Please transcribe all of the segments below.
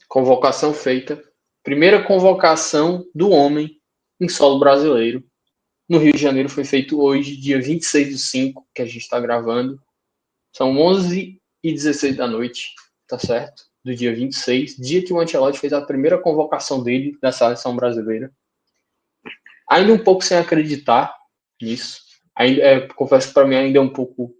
Convocação feita. Primeira convocação do homem em solo brasileiro. No Rio de Janeiro foi feito hoje, dia 26/5, que a gente está gravando. São 11h16 da noite, tá certo? Do dia 26, dia que o Ancelotti fez a primeira convocação dele da seleção brasileira. Ainda um pouco sem acreditar nisso. Confesso que para mim ainda é um pouco...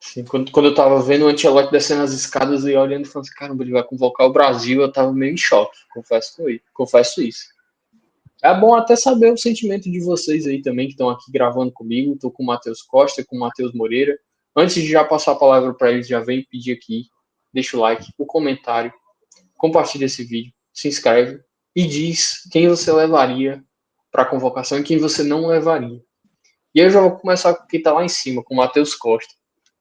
Assim, quando eu tava vendo o Ancelotti descendo as escadas e olhando e falando assim, caramba, ele vai convocar o Brasil, eu tava meio em choque, confesso isso. É bom até saber o sentimento de vocês aí também, que estão aqui gravando comigo. Estou com o Matheus Costa, com o Matheus Moreira. Antes de já passar a palavra para eles, já venho pedir aqui, deixa o like, o comentário, compartilha esse vídeo, se inscreve e diz quem você levaria para a convocação e quem você não levaria. E eu já vou começar com quem está lá em cima, com o Matheus Costa.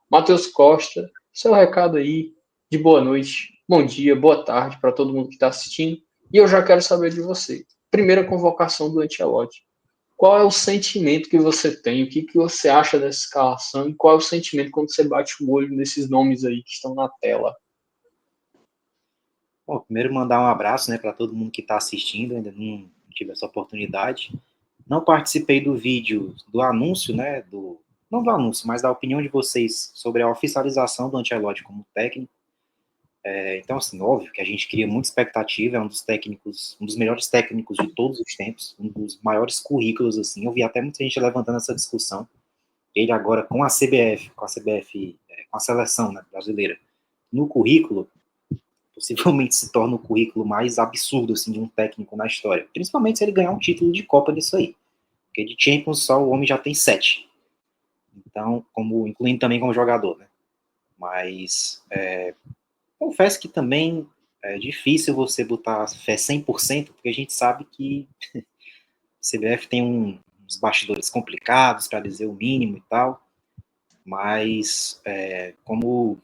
Matheus Costa, seu recado aí de boa noite, bom dia, boa tarde para todo mundo que está assistindo. E eu já quero saber de você. Primeira convocação do Ancelotti. Qual é o sentimento que você tem? O que você acha dessa escalação? E qual é o sentimento quando você bate o olho nesses nomes aí que estão na tela? Bom, primeiro mandar um abraço, né, para todo mundo que está assistindo. Ainda não tive essa oportunidade. Não participei do vídeo do anúncio, né, não do anúncio, mas da opinião de vocês sobre a oficialização do Ancelotti como técnico. Então, assim, óbvio que a gente cria muita expectativa, é um dos técnicos, um dos melhores técnicos de todos os tempos, um dos maiores currículos, assim. Eu vi até muita gente levantando essa discussão. Ele agora com a CBF, com a seleção, né, brasileira, no currículo, possivelmente se torna o currículo mais absurdo, assim, de um técnico na história. Principalmente se ele ganhar um título de Copa nisso aí. Porque de Champions só o homem já tem 7. Então, incluindo também como jogador, né? Mas confesso que também é difícil você botar fé 100%, porque a gente sabe que a CBF tem uns bastidores complicados, para dizer o mínimo e tal, mas como...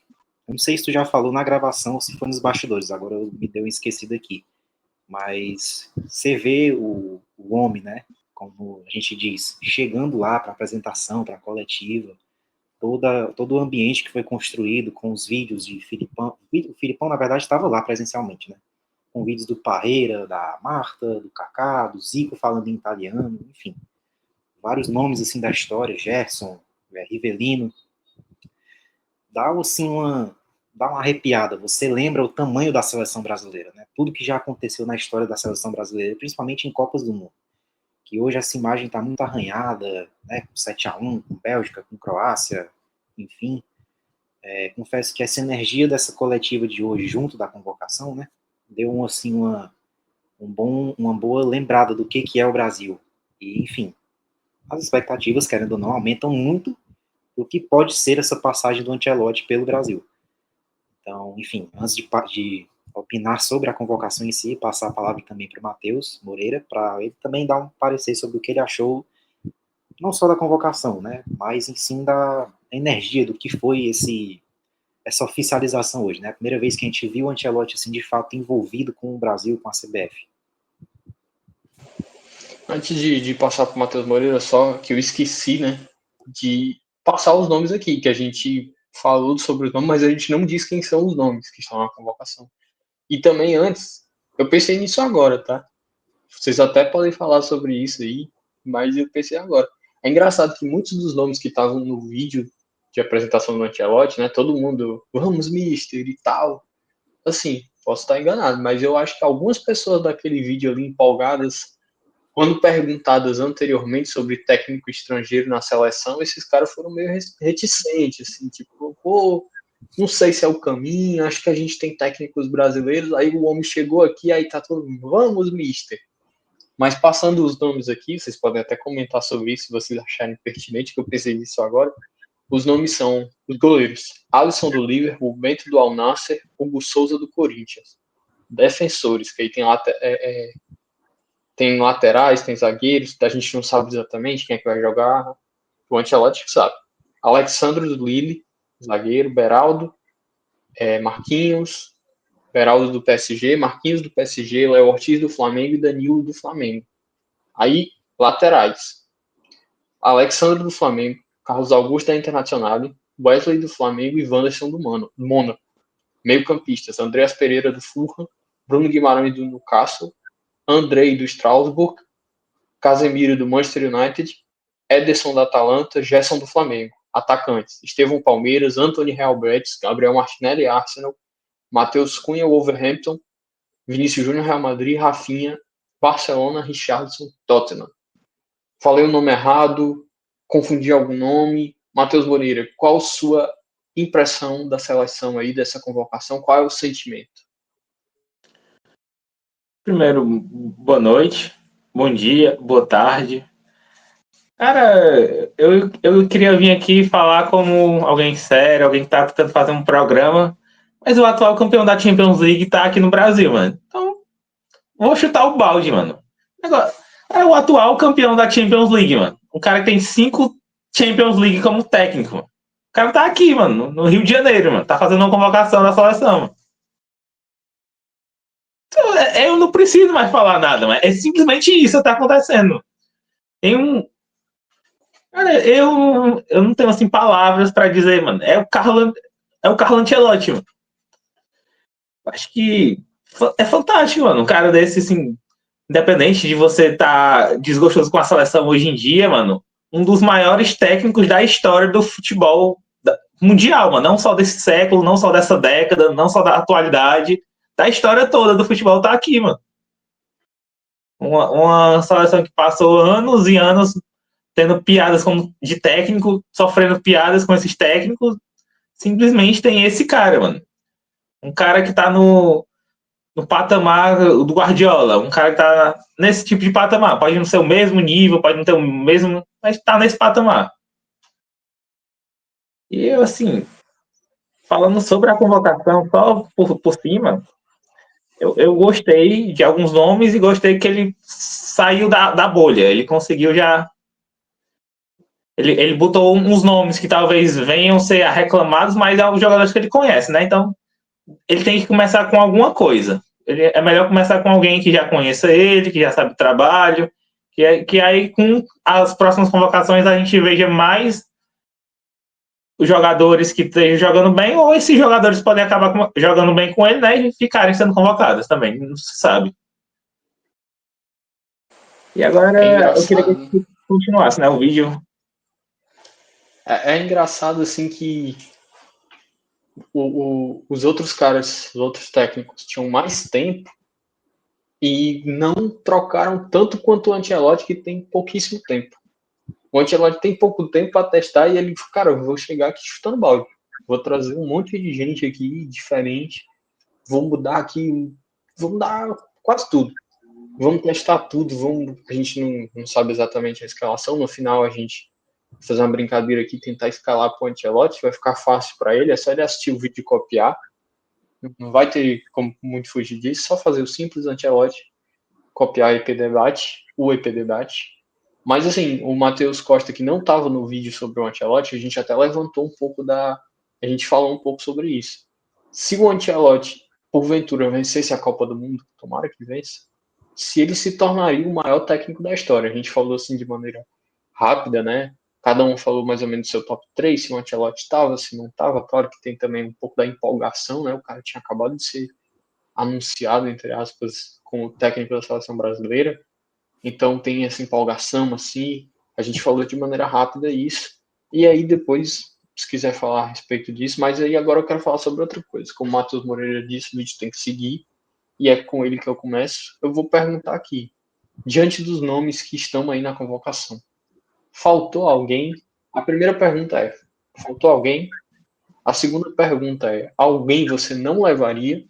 Eu não sei se tu já falou na gravação ou se foi nos bastidores, agora me deu esquecido aqui, mas você vê o homem, né, como a gente diz, chegando lá para a apresentação, para a coletiva, todo o ambiente que foi construído com os vídeos de Filipão. O Filipão, na verdade, estava lá presencialmente, né? Com vídeos do Parreira, da Marta, do Kaká, do Zico falando em italiano, enfim. Vários nomes, assim, da história, Gerson, Rivelino. Assim, dá uma arrepiada. Você lembra o tamanho da seleção brasileira, né? Tudo que já aconteceu na história da seleção brasileira, principalmente em Copas do Mundo. Que hoje essa imagem está muito arranhada, né? Com 7-1, com Bélgica, com Croácia, enfim. Confesso que essa energia dessa coletiva de hoje, junto da convocação, né, deu assim uma boa lembrada do que é o Brasil. E, enfim, as expectativas, querendo ou não, aumentam muito do que pode ser essa passagem do Ancelotti pelo Brasil. Então, enfim, antes de opinar sobre a convocação em si, passar a palavra também para o Matheus Moreira, para ele também dar um parecer sobre o que ele achou, não só da convocação, né, mas em sim da energia do que foi essa oficialização hoje, né? A primeira vez que a gente viu o Ancelotti, assim, de fato, envolvido com o Brasil, com a CBF. Antes de passar para o Matheus Moreira, só que eu esqueci, né, de passar os nomes aqui, que a gente falou sobre os nomes, mas a gente não diz quem são os nomes que estão na convocação. E também antes, eu pensei nisso agora, tá? Vocês até podem falar sobre isso aí, mas eu pensei agora. É engraçado que muitos dos nomes que estavam no vídeo de apresentação do Ancelotti, né? Todo mundo, vamos, mister, e tal. Assim, posso estar enganado, mas eu acho que algumas pessoas daquele vídeo ali empolgadas, quando perguntadas anteriormente sobre técnico estrangeiro na seleção, esses caras foram meio reticentes, assim, tipo, pô, não sei se é o caminho, acho que a gente tem técnicos brasileiros, aí o homem chegou aqui, aí tá todo mundo, vamos, mister. Mas passando os nomes aqui, vocês podem até comentar sobre isso se vocês acharem pertinente, que eu pensei nisso agora. Os nomes são os goleiros: Alisson do Liverpool, Bento do Al Nassr, Hugo Souza do Corinthians. Defensores, que aí tem laterais, tem zagueiros, a gente não sabe exatamente quem é que vai jogar. O Ancelotti sabe. Alexandre do Lille, zagueiro, Beraldo, Marquinhos, Beraldo do PSG, Marquinhos do PSG, Léo Ortiz do Flamengo e Danilo do Flamengo. Aí, laterais: Alexandre do Flamengo, Carlos Augusto da Internacional, Wesley do Flamengo e Wanderson do Mônaco. Meio-campistas: Andreas Pereira do Fulham, Bruno Guimarães do Newcastle, Andrei do Strasbourg, Casemiro do Manchester United, Ederson da Atalanta, Gerson do Flamengo. Atacantes: Estevão Palmeiras, Anthony Real Betis, Gabriel Martinelli Arsenal, Matheus Cunha Wolverhampton, Vinícius Júnior Real Madrid, Rafinha Barcelona, Richarlison Tottenham. Falei o nome errado, confundi algum nome. Matheus Moreira, qual sua impressão da seleção aí, dessa convocação? Qual é o sentimento? Primeiro, boa noite, bom dia, boa tarde. Cara, eu queria vir aqui falar como alguém sério, alguém que tá tentando fazer um programa, mas o atual campeão da Champions League tá aqui no Brasil, mano. Então, vou chutar o balde, mano. Agora, é o atual campeão da Champions League, mano. Um cara que tem 5 Champions League como técnico, mano. O cara tá aqui, mano, no Rio de Janeiro, mano. Tá fazendo uma convocação da seleção, mano. Então, eu não preciso mais falar nada, mas é simplesmente isso que tá acontecendo. Tem um. Cara, eu não tenho assim palavras pra dizer, mano. É o Carlo Ancelotti, mano. Acho que é fantástico, mano. Um cara desse, assim, independente de você estar desgostoso com a seleção hoje em dia, mano, um dos maiores técnicos da história do futebol mundial, mano. Não só desse século, não só dessa década, não só da atualidade, da história toda do futebol tá aqui, mano. Uma seleção que passou anos e anos tendo piadas como de técnico, sofrendo piadas com esses técnicos, simplesmente tem esse cara, mano. Um cara que tá no patamar do Guardiola, um cara que tá nesse tipo de patamar. Pode não ser o mesmo nível, pode não ter o mesmo, mas tá nesse patamar. E eu, assim, falando sobre a convocação só por cima, eu gostei de alguns nomes e gostei que ele saiu da bolha. Ele conseguiu já. Ele botou uns nomes que talvez venham ser reclamados, mas é os jogadores que ele conhece, né? Então, ele tem que começar com alguma coisa. É melhor começar com alguém que já conheça ele, que já sabe o trabalho, que aí com as próximas convocações a gente veja mais os jogadores que estejam jogando bem, ou esses jogadores podem acabar jogando bem com ele, né, e ficarem sendo convocados também, não se sabe. E agora eu queria que você continuasse, né, o vídeo. É engraçado, assim, que os outros caras, os outros técnicos tinham mais tempo e não trocaram tanto quanto o Ancelotti, que tem pouquíssimo tempo. O Ancelotti tem pouco tempo para testar e ele, cara, eu vou chegar aqui chutando balde. Vou trazer um monte de gente aqui diferente. Vou mudar aqui, vou mudar quase tudo. Vamos testar tudo, a gente não sabe exatamente a escalação. No final a gente vai fazer uma brincadeira aqui, tentar escalar para o Ancelotti, vai ficar fácil para ele, é só ele assistir o vídeo e copiar. Não vai ter como muito fugir disso, só fazer o simples Ancelotti, copiar o EP Debate. Mas assim, o Matheus Costa, que não estava no vídeo sobre o Ancelotti, a gente até levantou um pouco a gente falou um pouco sobre isso. Se o Ancelotti, porventura, vencesse a Copa do Mundo, tomara que vença, se ele se tornaria o maior técnico da história. A gente falou assim de maneira rápida, né? Cada um falou mais ou menos do seu top 3, se o Ancelotti estava, se não estava. Claro que tem também um pouco da empolgação, né? O cara tinha acabado de ser anunciado, entre aspas, como técnico da seleção brasileira. Então tem essa empolgação, assim. A gente falou de maneira rápida isso. E aí depois, se quiser falar a respeito disso, mas aí agora eu quero falar sobre outra coisa. Como o Matheus Moreira disse, o vídeo tem que seguir. E é com ele que eu começo. Eu vou perguntar aqui, diante dos nomes que estão aí na convocação, faltou alguém? A primeira pergunta é: faltou alguém? A segunda pergunta é: alguém você não levaria?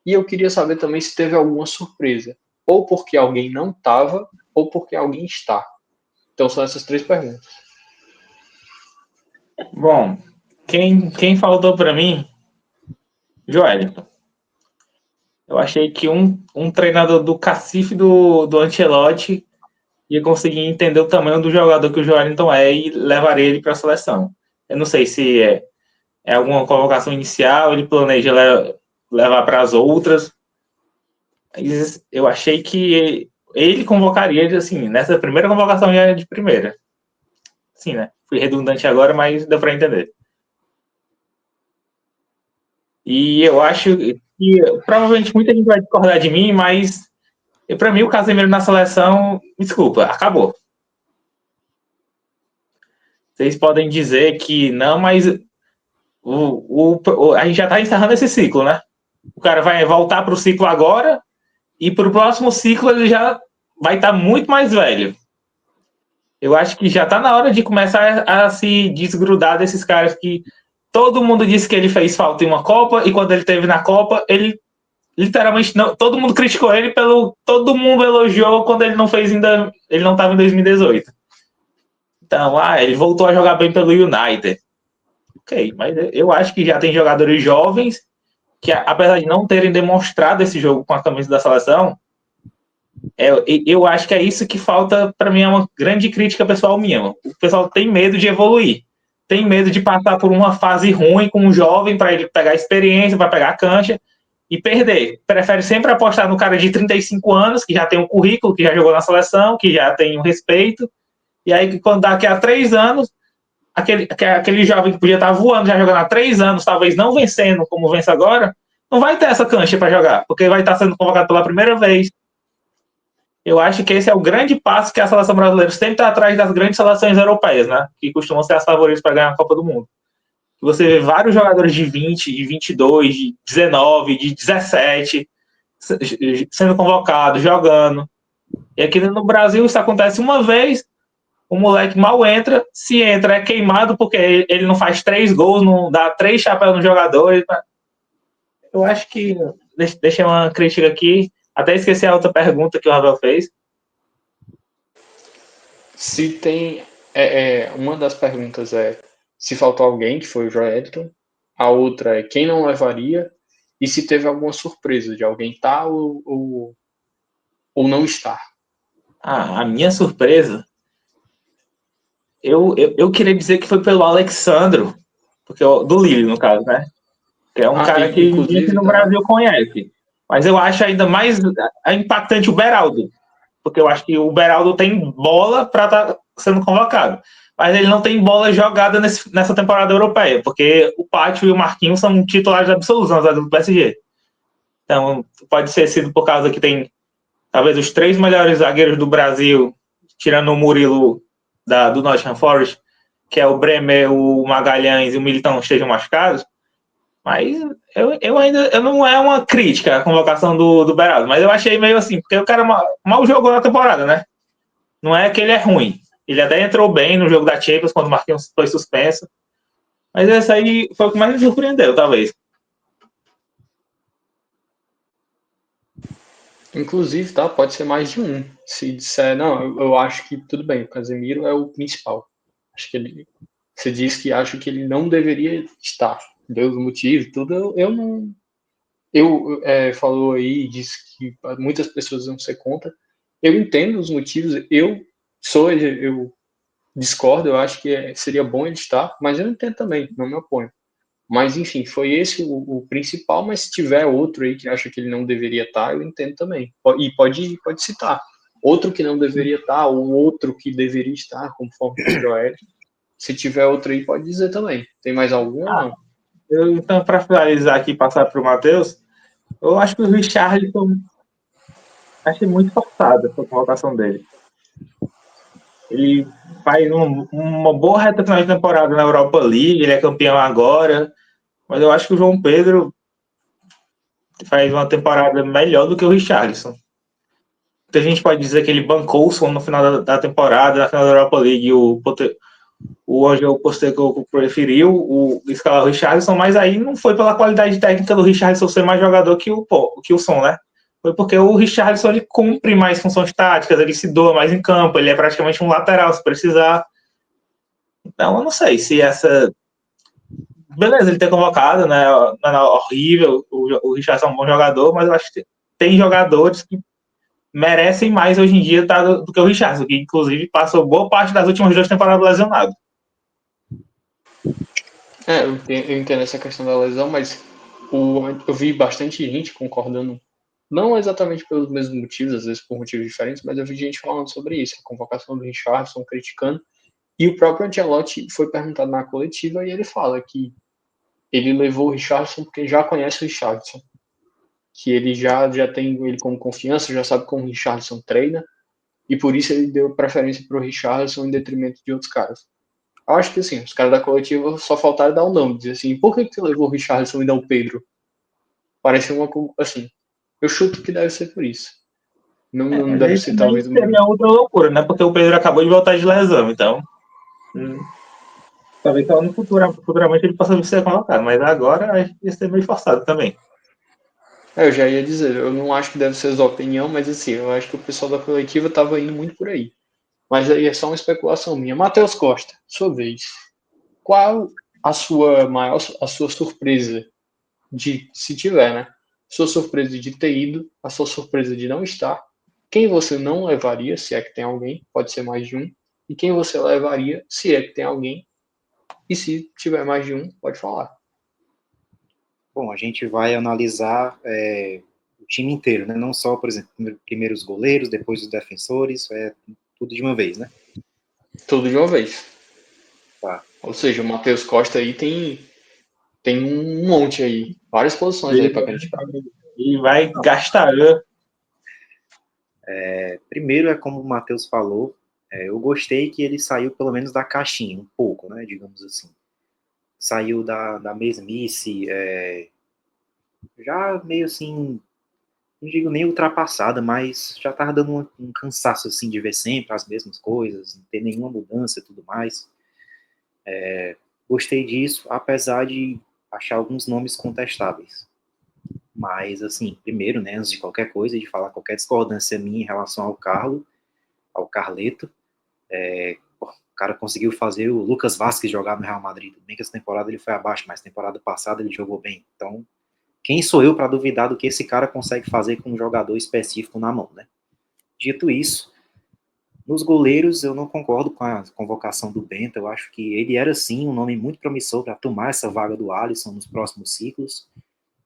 E eu queria saber também se teve alguma surpresa, ou porque alguém não estava, ou porque alguém está. Então são essas 3 perguntas. Bom, quem faltou para mim? Joelito. Eu achei que um treinador do cacife do Ancelotti ia conseguir entender o tamanho do jogador que o Joelinton é e levaria ele para a seleção. Eu não sei se é alguma convocação inicial, ele planeja levar para as outras. Mas eu achei que ele convocaria ele, assim, nessa primeira convocação já de primeira. Sim, né? Fui redundante agora, mas deu para entender. E eu acho que provavelmente muita gente vai discordar de mim, mas para mim o Casemiro na seleção, desculpa, acabou. Vocês podem dizer que não, mas a gente já está encerrando esse ciclo, né? O cara vai voltar para o ciclo agora e para o próximo ciclo ele já vai estar muito mais velho. Eu acho que já está na hora de começar a se desgrudar desses caras que todo mundo disse que ele fez falta em uma Copa e quando ele teve na Copa, ele literalmente não, todo mundo criticou ele todo mundo elogiou quando ele não fez ainda, ele não estava em 2018. Então, ele voltou a jogar bem pelo United. Ok, mas eu acho que já tem jogadores jovens que, apesar de não terem demonstrado esse jogo com a camisa da seleção, eu acho que é isso que falta para mim, é uma grande crítica pessoal minha. O pessoal tem medo de evoluir, tem medo de passar por uma fase ruim com um jovem para ele pegar experiência, para pegar cancha e perder. Prefere sempre apostar no cara de 35 anos, que já tem um currículo, que já jogou na seleção, que já tem um respeito, e aí quando daqui a 3 anos, aquele jovem que podia estar voando, já jogando há 3 anos, talvez não vencendo como vence agora, não vai ter essa cancha para jogar, porque vai estar sendo convocado pela primeira vez. Eu acho que esse é o grande passo que a seleção brasileira sempre está atrás das grandes seleções europeias, né? Que costumam ser as favoritas para ganhar a Copa do Mundo. Você vê vários jogadores de 20, de 22, de 19, de 17 sendo convocados, jogando. E aqui no Brasil isso acontece uma vez, o moleque mal entra, se entra é queimado porque ele não faz 3 gols, não dá 3 chapéus no jogador. Eu acho que, deixei uma crítica aqui, até esqueci a outra pergunta que o Ravel fez. Se tem. Uma das perguntas é se faltou alguém, que foi o Joelton. A outra é quem não levaria. E se teve alguma surpresa de alguém estar ou não estar. A minha surpresa, eu queria dizer que foi pelo Alexandro, porque do Lille, no caso, né? Que é um cara que ninguém aqui no Brasil conhece. Mas eu acho ainda mais impactante o Beraldo, porque eu acho que o Beraldo tem bola para estar sendo convocado. Mas ele não tem bola jogada nessa temporada europeia, porque o Pátio e o Marquinhos são titulares absolutos na zaga do PSG. Então, pode ser sido por causa que tem talvez os 3 melhores zagueiros do Brasil, tirando o Murilo do Nottingham Forest, que é o Bremer, o Magalhães e o Militão, estejam machucados. Mas eu não é uma crítica à convocação do Beraldo, mas eu achei meio assim, porque o cara mal jogou na temporada, né? Não é que ele é ruim. Ele até entrou bem no jogo da Champions, quando o Marquinhos foi suspenso. Mas esse aí foi o que mais me surpreendeu, talvez. Inclusive, tá? Pode ser mais de um. Se disser, não, eu acho que tudo bem, o Casemiro é o principal. Acho que você diz que acha que ele não deveria estar. Deu os motivos, tudo. Eu não. Falou aí, disse que muitas pessoas vão ser contra. Eu entendo os motivos. Eu discordo. Eu acho que seria bom ele estar, mas eu entendo também. Não me oponho. Mas, enfim, foi esse o principal, mas se tiver outro aí que acha que ele não deveria estar, eu entendo também. E pode citar. Outro que não deveria estar, ou outro que deveria estar, conforme o Joel. Se tiver outro aí, pode dizer também. Tem mais algum ou não? Então, para finalizar aqui e passar para o Matheus, eu acho que o Richarlison, achei muito forçado essa convocação dele. Ele faz uma boa reta final de temporada na Europa League, ele é campeão agora, mas eu acho que o João Pedro faz uma temporada melhor do que o Richarlison. Muita gente pode dizer que ele bancou o som no final da temporada, na final da Europa League, o Angel Postecoglou preferiu escalar o Richarlison, mas aí não foi pela qualidade técnica do Richarlison ser mais jogador que o Son, né? Foi porque o Richarlison ele cumpre mais funções táticas, ele se doa mais em campo, ele é praticamente um lateral se precisar. Então eu não sei se essa. Beleza, ele ter convocado, né? Não é horrível, o Richarlison é um bom jogador, mas eu acho que tem jogadores que merecem mais hoje em dia do que o Richarlison, que inclusive passou boa parte das últimas 2 temporadas lesionado. Eu entendo essa questão da lesão, mas eu vi bastante gente concordando, não exatamente pelos mesmos motivos, às vezes por motivos diferentes, mas eu vi gente falando sobre isso, a convocação do Richarlison, criticando, e o próprio Ancelotti foi perguntado na coletiva e ele fala que ele levou o Richarlison porque já conhece o Richarlison. que ele já tem ele como confiança, já sabe como o Richarlison treina, e por isso ele deu preferência para o Richarlison em detrimento de outros caras. Eu acho que assim, os caras da coletiva só faltaram dar o nome, dizer assim, por que você levou o Richarlison e não o Pedro? Parece uma, assim, eu chuto que deve ser por isso. Não deve ser talvez uma... Seria outra loucura, né? Porque o Pedro acabou de voltar de lesão, então... talvez só no futuro, futuramente ele possa ser colocado, mas agora ia ser meio forçado também. Eu já ia dizer, eu não acho que deve ser sua opinião, mas assim, eu acho que o pessoal da coletiva estava indo muito por aí. Mas aí é só uma especulação minha. Matheus Costa, sua vez. Qual a sua surpresa de, se tiver, né? Sua surpresa de ter ido, a sua surpresa de não estar, quem você não levaria, se é que tem alguém, pode ser mais de um, e quem você levaria, se é que tem alguém, e se tiver mais de um, pode falar. Bom, a gente vai analisar o time inteiro, né? Não só, por exemplo, primeiro os goleiros, depois os defensores, tudo de uma vez, né? Tudo de uma vez. Tá. Ou seja, o Matheus Costa aí tem um monte aí, várias posições aí para criticar. E vai gastar, né? Primeiro é como o Matheus falou, eu gostei que ele saiu pelo menos da caixinha, um pouco, né? Digamos assim. Saiu da mesmice, já meio assim, não digo nem ultrapassada, mas já tava dando um cansaço, assim, de ver sempre as mesmas coisas, não ter nenhuma mudança e tudo mais. Gostei disso, apesar de achar alguns nomes contestáveis. Mas, assim, primeiro, né, antes de qualquer coisa, de falar qualquer discordância minha em relação ao Carleto, o cara conseguiu fazer o Lucas Vazquez jogar no Real Madrid. Tudo bem que essa temporada ele foi abaixo, mas temporada passada ele jogou bem. Então, quem sou eu para duvidar do que esse cara consegue fazer com um jogador específico na mão, né? Dito isso, nos goleiros eu não concordo com a convocação do Bento. Eu acho que ele era sim um nome muito promissor para tomar essa vaga do Alisson nos próximos ciclos,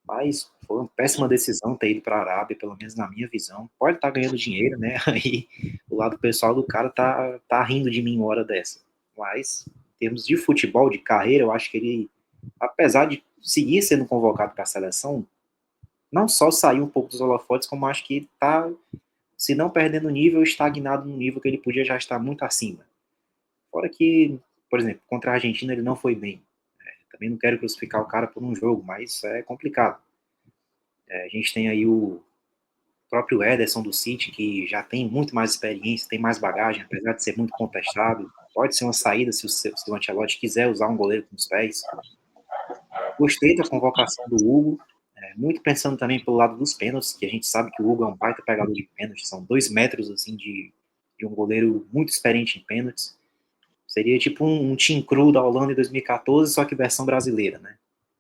mas foi uma péssima decisão ter ido para a Arábia, pelo menos na minha visão. Pode estar ganhando dinheiro, né? Aí o lado pessoal do cara tá rindo de mim uma hora dessa. Mas, em termos de futebol, de carreira, eu acho que ele, apesar de seguir sendo convocado para a seleção, não só saiu um pouco dos holofotes, como acho que está, se não perdendo nível, estagnado no nível que ele podia já estar muito acima. Fora que, por exemplo, contra a Argentina ele não foi bem. Também não quero crucificar o cara por um jogo, mas é complicado. A gente tem aí o próprio Ederson do City, que já tem muito mais experiência, tem mais bagagem, apesar de ser muito contestado. Pode ser uma saída se o Ancelotti quiser usar um goleiro com os pés. Gostei da convocação do Hugo, muito pensando também pelo lado dos pênaltis, que a gente sabe que o Hugo é um baita pegador de pênaltis, são 2 metros assim de um goleiro muito experiente em pênaltis. Seria tipo um Tim Krul da Holanda em 2014, só que versão brasileira, né?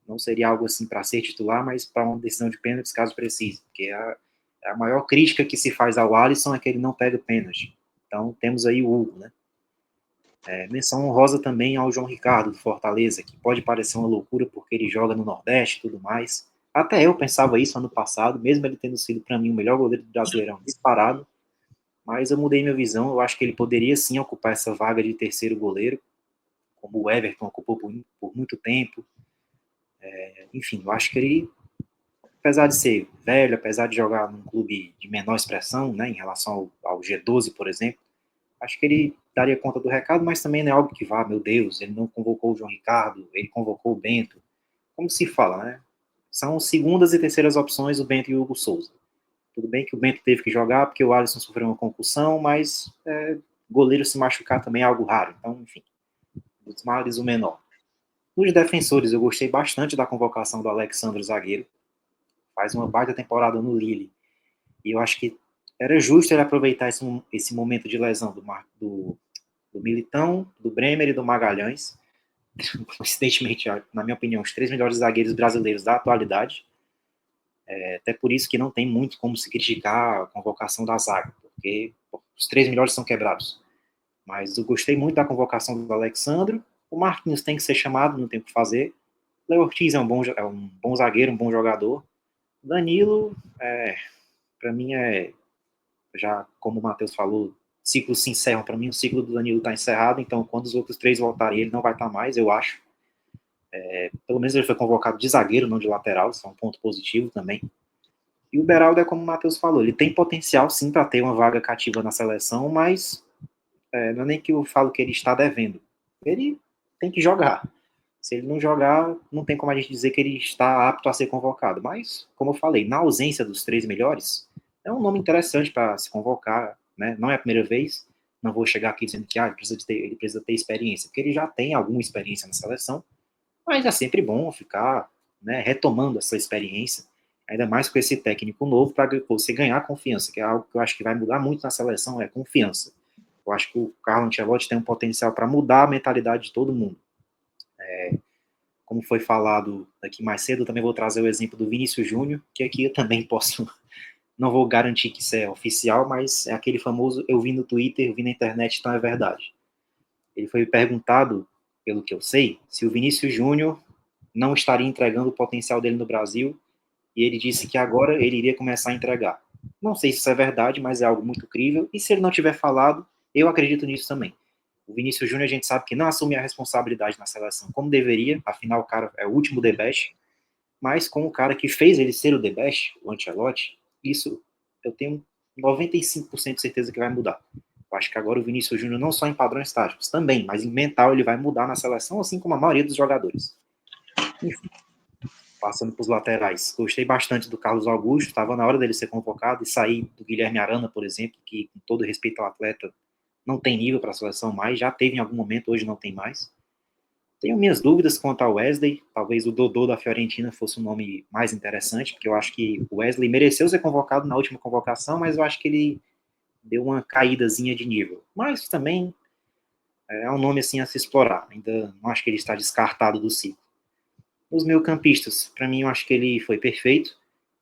Não seria algo assim para ser titular, mas para uma decisão de pênaltis caso precise, porque a maior crítica que se faz ao Alisson é que ele não pega pênalti. Então temos aí o Hugo, né? Menção honrosa também ao João Ricardo, do Fortaleza, que pode parecer uma loucura porque ele joga no Nordeste e tudo mais. Até eu pensava isso ano passado, mesmo ele tendo sido, para mim, o melhor goleiro do Brasileirão disparado, mas eu mudei minha visão, eu acho que ele poderia sim ocupar essa vaga de terceiro goleiro, como o Everton ocupou por muito tempo. Enfim, eu acho que ele, apesar de ser velho, apesar de jogar num clube de menor expressão, né, em relação ao G12, por exemplo, acho que ele daria conta do recado, mas também não é algo que vá, meu Deus, ele não convocou o João Ricardo, ele convocou o Bento. Como se fala, né? São segundas e terceiras opções o Bento e o Hugo Souza. Tudo bem que o Bento teve que jogar porque o Alisson sofreu uma concussão, mas goleiro se machucar também é algo raro. Então, enfim, dos males o menor. Nos defensores, eu gostei bastante da convocação do Alexandre Zagueiro. Faz uma baita temporada no Lille. E eu acho que era justo ele aproveitar esse momento de lesão do Militão, do Bremer e do Magalhães. Coincidentemente, na minha opinião, os 3 melhores zagueiros brasileiros da atualidade. Até por isso que não tem muito como se criticar a convocação da zaga, porque os 3 melhores são quebrados. Mas eu gostei muito da convocação do Alexandre. O Marquinhos tem que ser chamado, não tem o que fazer. O Léo Ortiz é um bom zagueiro, um bom jogador. Danilo, para mim, já como o Matheus falou, ciclos se encerram. Para mim, o ciclo do Danilo está encerrado, então quando os outros 3 voltarem, ele não vai estar mais, eu acho. Pelo menos ele foi convocado de zagueiro, não de lateral, isso é um ponto positivo também. E o Beraldo é como o Matheus falou, ele tem potencial sim para ter uma vaga cativa na seleção, mas não é nem que eu falo que ele está devendo. Ele tem que jogar. Se ele não jogar, não tem como a gente dizer que ele está apto a ser convocado. Mas, como eu falei, na ausência dos 3 melhores, é um nome interessante para se convocar, né? Não é a primeira vez. Não vou chegar aqui dizendo que ele precisa ter experiência, porque ele já tem alguma experiência na seleção, mas é sempre bom ficar, né, retomando essa experiência, ainda mais com esse técnico novo, para você ganhar confiança, que é algo que eu acho que vai mudar muito na seleção, é confiança. Eu acho que o Carlo Ancelotti tem um potencial para mudar a mentalidade de todo mundo. Como foi falado aqui mais cedo, eu também vou trazer o exemplo do Vinícius Júnior, que aqui eu também posso, não vou garantir que isso é oficial, mas é aquele famoso, eu vi no Twitter, eu vi na internet, então é verdade. Ele foi perguntado, pelo que eu sei, se o Vinícius Júnior não estaria entregando o potencial dele no Brasil, e ele disse que agora ele iria começar a entregar. Não sei se isso é verdade, mas é algo muito crível, e se ele não tiver falado, eu acredito nisso também. O Vinícius Júnior a gente sabe que não assume a responsabilidade na seleção como deveria, afinal o cara é o último The Best, mas com o cara que fez ele ser o The Best, o Ancelotti, isso eu tenho 95% de certeza que vai mudar. Eu acho que agora o Vinícius Júnior não só em padrões táticos, também, mas em mental ele vai mudar na seleção, assim como a maioria dos jogadores. Enfim, passando para os laterais. Gostei bastante do Carlos Augusto, estava na hora dele ser convocado e sair do Guilherme Arana, por exemplo, que com todo respeito ao atleta, não tem nível para a seleção mais, já teve em algum momento, hoje não tem mais. Tenho minhas dúvidas quanto ao Wesley, talvez o Dodô da Fiorentina fosse um nome mais interessante, porque eu acho que o Wesley mereceu ser convocado na última convocação, mas eu acho que ele deu uma caídazinha de nível. Mas também é um nome assim a se explorar, ainda não acho que ele está descartado do ciclo. Os meio-campistas, para mim, eu acho que ele foi perfeito.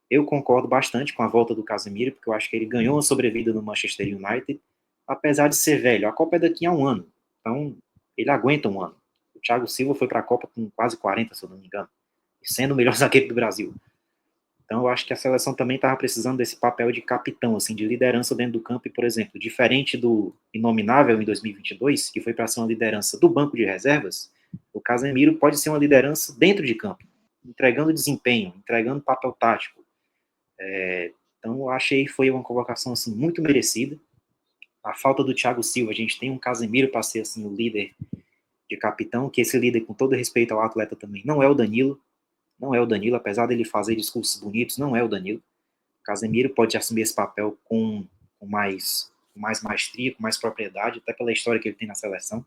Eu concordo bastante com a volta do Casemiro, porque eu acho que ele ganhou uma sobrevida no Manchester United, apesar de ser velho. A Copa é daqui a um ano, então ele aguenta um ano. O Thiago Silva foi para a Copa com quase 40, se eu não me engano, sendo o melhor zagueiro do Brasil. Então eu acho que a seleção também estava precisando desse papel de capitão, assim, de liderança dentro do campo. E, por exemplo, diferente do Inominável em 2022, que foi para ser uma liderança do banco de reservas, o Casemiro pode ser uma liderança dentro de campo, entregando desempenho, entregando papel tático. Então eu achei que foi uma convocação assim, muito merecida. A falta do Thiago Silva, a gente tem um Casemiro para ser assim, o líder de capitão, que esse líder, com todo respeito ao atleta também, não é o Danilo. Não é o Danilo, apesar dele fazer discursos bonitos, não é o Danilo. O Casemiro pode assumir esse papel com mais maestria, com mais propriedade, até pela história que ele tem na seleção.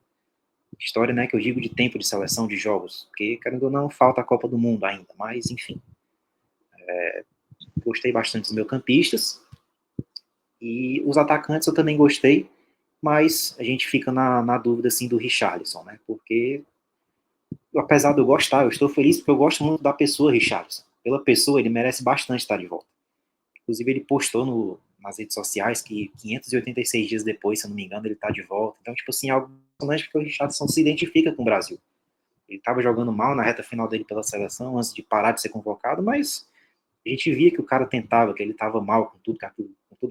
História, né, que eu digo de tempo de seleção de jogos, porque, querendo ou não, falta a Copa do Mundo ainda, mas, enfim. Gostei bastante dos meio-campistas. E os atacantes eu também gostei, mas a gente fica na dúvida, assim, do Richarlison, né, porque, apesar de eu gostar, eu estou feliz porque eu gosto muito da pessoa Richarlison. Pela pessoa, ele merece bastante estar de volta. Inclusive, ele postou nas redes sociais que 586 dias depois, se eu não me engano, ele tá de volta. Então, tipo assim, algo impressionante porque o Richarlison se identifica com o Brasil. Ele estava jogando mal na reta final dele pela seleção, antes de parar de ser convocado, mas a gente via que o cara tentava, que ele estava mal com tudo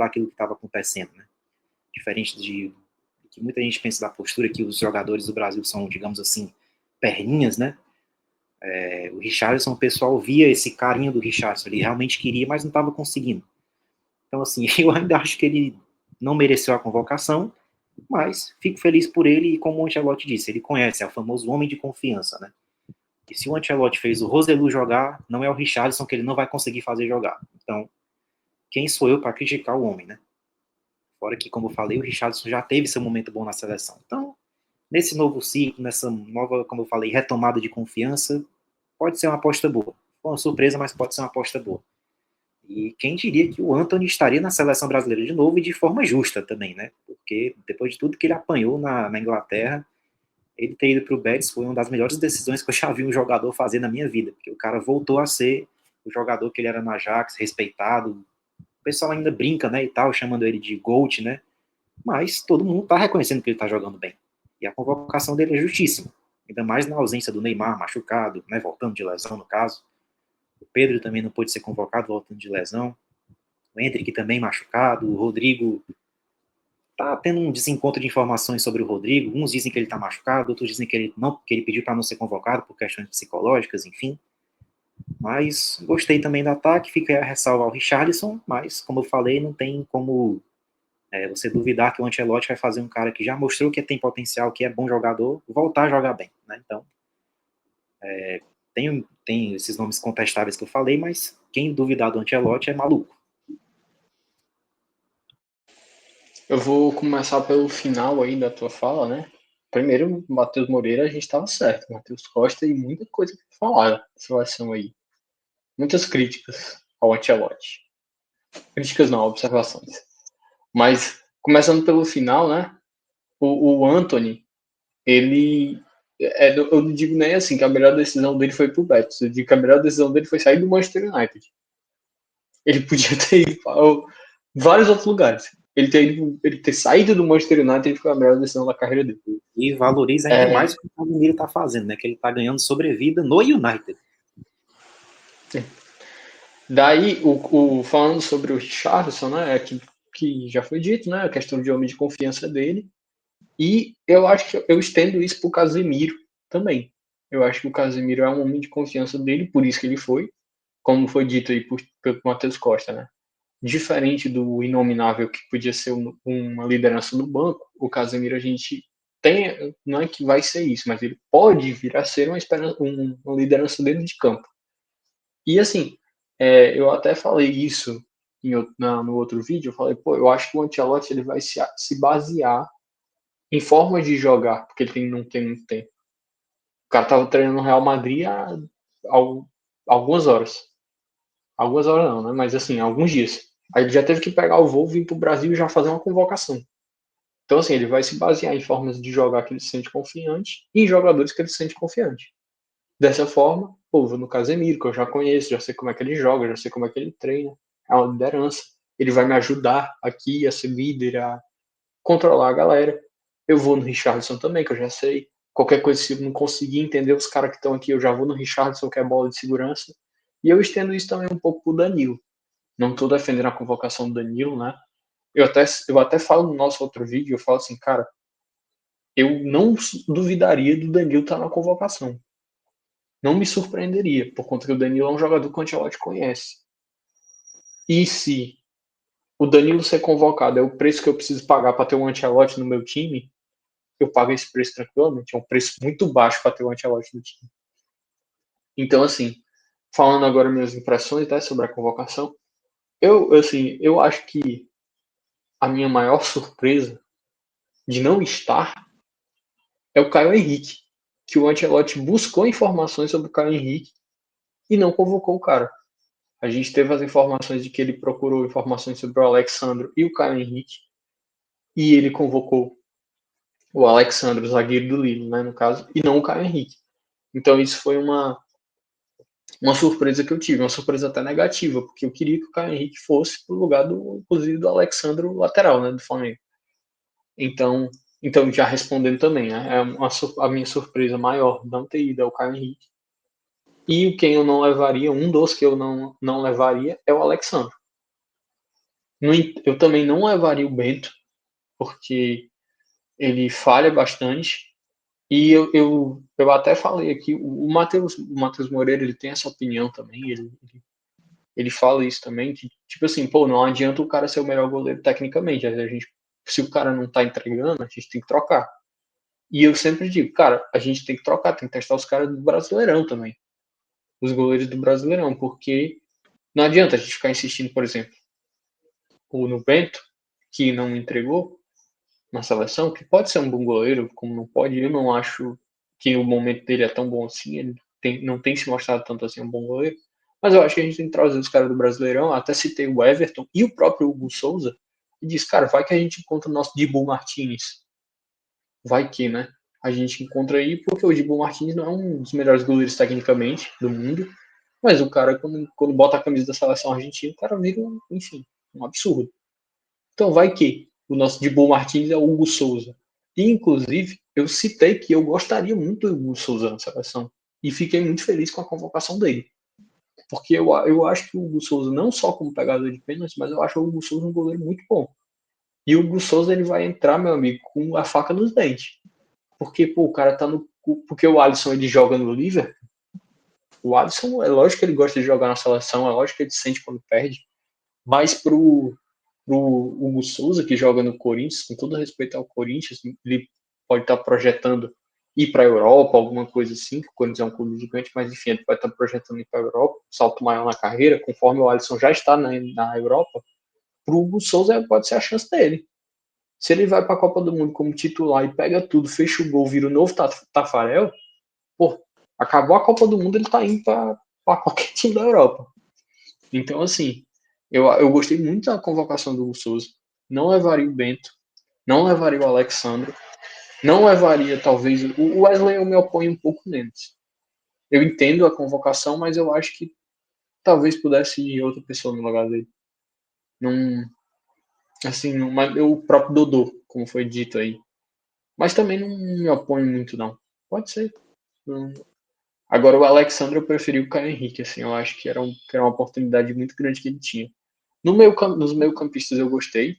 aquilo que estava acontecendo, né? Diferente de que muita gente pensa da postura que os jogadores do Brasil são, digamos assim, perninhas, né? O Richarlison, o pessoal via esse carinho do Richarlison, ele realmente queria, mas não estava conseguindo. Então, assim, eu ainda acho que ele não mereceu a convocação, mas fico feliz por ele e, como o Ancelotti disse, ele conhece, é o famoso homem de confiança, né? E se o Ancelotti fez o Roselu jogar, não é o Richarlison que ele não vai conseguir fazer jogar. Então, quem sou eu para criticar o homem, né? Fora que, como eu falei, o Richarlison já teve seu momento bom na seleção. Então, nesse novo ciclo, nessa nova, como eu falei, retomada de confiança, pode ser uma aposta boa. Foi uma surpresa, mas pode ser uma aposta boa. E quem diria que o Antony estaria na seleção brasileira de novo e de forma justa também, né? Porque depois de tudo que ele apanhou na Inglaterra, ele ter ido para o Betis foi uma das melhores decisões que eu já vi um jogador fazer na minha vida, porque o cara voltou a ser o jogador que ele era no Ajax, respeitado. O pessoal ainda brinca, né, e tal, chamando ele de GOAT, né? Mas todo mundo tá reconhecendo que ele tá jogando bem. E a convocação dele é justíssima. Ainda mais na ausência do Neymar machucado, né, voltando de lesão no caso. O Pedro também não pôde ser convocado, voltando de lesão. O Endrick também machucado. O Rodrigo tá tendo um desencontro de informações sobre o Rodrigo. Uns dizem que ele tá machucado, outros dizem que ele pediu para não ser convocado por questões psicológicas, enfim. Mas gostei também do ataque, fica a ressalva ao Richarlison, mas, como eu falei, não tem como você duvidar que o Ancelotti vai fazer um cara que já mostrou que tem potencial, que é bom jogador, voltar a jogar bem, né? Então, tem esses nomes contestáveis que eu falei, mas quem duvidar do Ancelotti é maluco. Eu vou começar pelo final aí da tua fala, né? Primeiro, Matheus Moreira, a gente estava certo. Matheus Costa e muita coisa para falar da seleção aí. Muitas críticas ao Ancelotti. Críticas não, observações. Mas, começando pelo final, né? O Antony, ele... eu não digo nem assim que a melhor decisão dele foi pro Betis. Eu digo que a melhor decisão dele foi sair do Manchester United. Ele podia ter ido para vários outros lugares. Ele ter saído do Manchester United foi a melhor decisão da carreira dele. E valoriza ainda mais o que o Casemiro está fazendo, né? Que ele está ganhando sobrevida no United. Sim. Daí, falando sobre o Richarlison, né, que já foi dito, né, a questão de homem de confiança dele, e eu acho que eu estendo isso para o Casemiro também. Eu acho que o Casemiro é um homem de confiança dele, por isso que ele foi, como foi dito aí pelo Matheus Costa, né. Diferente do inominável que podia ser uma liderança no banco, o Casemiro a gente tem, não é que vai ser isso, mas ele pode vir a ser uma liderança dentro de campo. E assim, eu até falei isso no outro vídeo, eu falei, pô, eu acho que o Ancelotti ele vai se basear em formas de jogar, porque ele não tem muito tempo. O cara tava treinando no Real Madrid há algumas horas. Algumas horas não, né? Mas assim, alguns dias. Aí ele já teve que pegar o voo, vir pro Brasil e já fazer uma convocação. Então, assim, ele vai se basear em formas de jogar que ele se sente confiante e em jogadores que ele se sente confiante. Dessa forma, pô, vou no Casemiro, que eu já conheço, já sei como é que ele joga, já sei como é que ele treina, é uma liderança. Ele vai me ajudar aqui a ser líder, a controlar a galera. Eu vou no Richarlison também, que eu já sei. Qualquer coisa, se eu não conseguir entender os caras que estão aqui, eu já vou no Richarlison, que é bola de segurança. E eu estendo isso também um pouco pro Danilo. Não estou defendendo a convocação do Danilo, né? Eu até falo no nosso outro vídeo, eu falo assim, cara, eu não duvidaria do Danilo estar na convocação. Não me surpreenderia, por conta que o Danilo é um jogador que o Ancelotti conhece. E se o Danilo ser convocado é o preço que eu preciso pagar para ter um Ancelotti no meu time, eu pago esse preço tranquilamente. É um preço muito baixo para ter um Ancelotti no time. Então, assim, falando agora minhas impressões, né, sobre a convocação, eu acho que a minha maior surpresa de não estar é o Caio Henrique, que o Ancelotti buscou informações sobre o Caio Henrique e não convocou o cara. A gente teve as informações de que ele procurou informações sobre o Alexandro e o Caio Henrique, e ele convocou o Alexandro, o zagueiro do Lille, né, no caso, e não o Caio Henrique. Então isso foi uma surpresa que eu tive, uma surpresa até negativa, porque eu queria que o Caio Henrique fosse pro lugar inclusive do Alexandro lateral, né, do Flamengo. Então, já respondendo também, né, a minha surpresa maior não ter ido ao Caio Henrique. E quem eu não levaria, um dos que eu não levaria é o Alexandre. Eu também não levaria o Bento, porque ele falha bastante. E eu até falei aqui, o Matheus Moreira, ele tem essa opinião também, ele fala isso também, que, tipo assim, pô, não adianta o cara ser o melhor goleiro tecnicamente, se o cara não tá entregando, a gente tem que trocar. E eu sempre digo, cara, a gente tem que trocar, tem que testar os caras do Brasileirão também, os goleiros do Brasileirão, porque não adianta a gente ficar insistindo, por exemplo, no Bento, que não entregou na seleção, que pode ser um bom goleiro, como não pode, eu não acho que o momento dele é tão bom assim, ele não tem se mostrado tanto assim um bom goleiro, mas eu acho que a gente tem que trazer os caras do Brasileirão, até citei o Everton e o próprio Hugo Souza, e diz, cara, vai que a gente encontra o nosso Dibu Martinez, vai que, né? A gente encontra aí, porque o Dibu Martinez não é um dos melhores goleiros tecnicamente do mundo, mas o cara, quando bota a camisa da seleção argentina, o cara vira, enfim, um absurdo. Então vai que o nosso Dibu Martins é o Hugo Souza. E, inclusive, eu citei que eu gostaria muito do Hugo Souza na seleção. E fiquei muito feliz com a convocação dele. Porque eu acho que o Hugo Souza, não só como pegador de pênalti, mas eu acho o Hugo Souza um goleiro muito bom. E o Hugo Souza ele vai entrar, meu amigo, com a faca nos dentes. Porque, pô, o cara tá no. Porque o Alisson ele joga no Liverpool. O Alisson, é lógico que ele gosta de jogar na seleção, é lógico que ele sente quando perde, mas pro Hugo Souza, que joga no Corinthians, com todo respeito ao Corinthians, ele pode estar projetando ir para a Europa, alguma coisa assim, que o Corinthians é um clube gigante, mas enfim, ele pode estar projetando ir para a Europa, salto maior na carreira, conforme o Alisson já está na Europa, para o Hugo Souza pode ser a chance dele. Se ele vai para a Copa do Mundo como titular e pega tudo, fecha o gol, vira o novo Tafarel, pô, acabou a Copa do Mundo, ele tá indo para qualquer time da Europa. Então, assim, eu gostei muito da convocação do Hugo Souza. Não levaria o Bento, não levaria o Alexandre, não levaria, talvez, o Wesley. Eu me oponho um pouco neles. Eu entendo a convocação, mas eu acho que talvez pudesse ir outra pessoa no lugar dele. Não, assim, não, mas o próprio Dodô, como foi dito aí. Mas também não me oponho muito, não. Pode ser. Não. Agora, o Alexandre eu preferi o Caio Henrique, assim, eu acho que era uma oportunidade muito grande que ele tinha. Nos meio-campistas eu gostei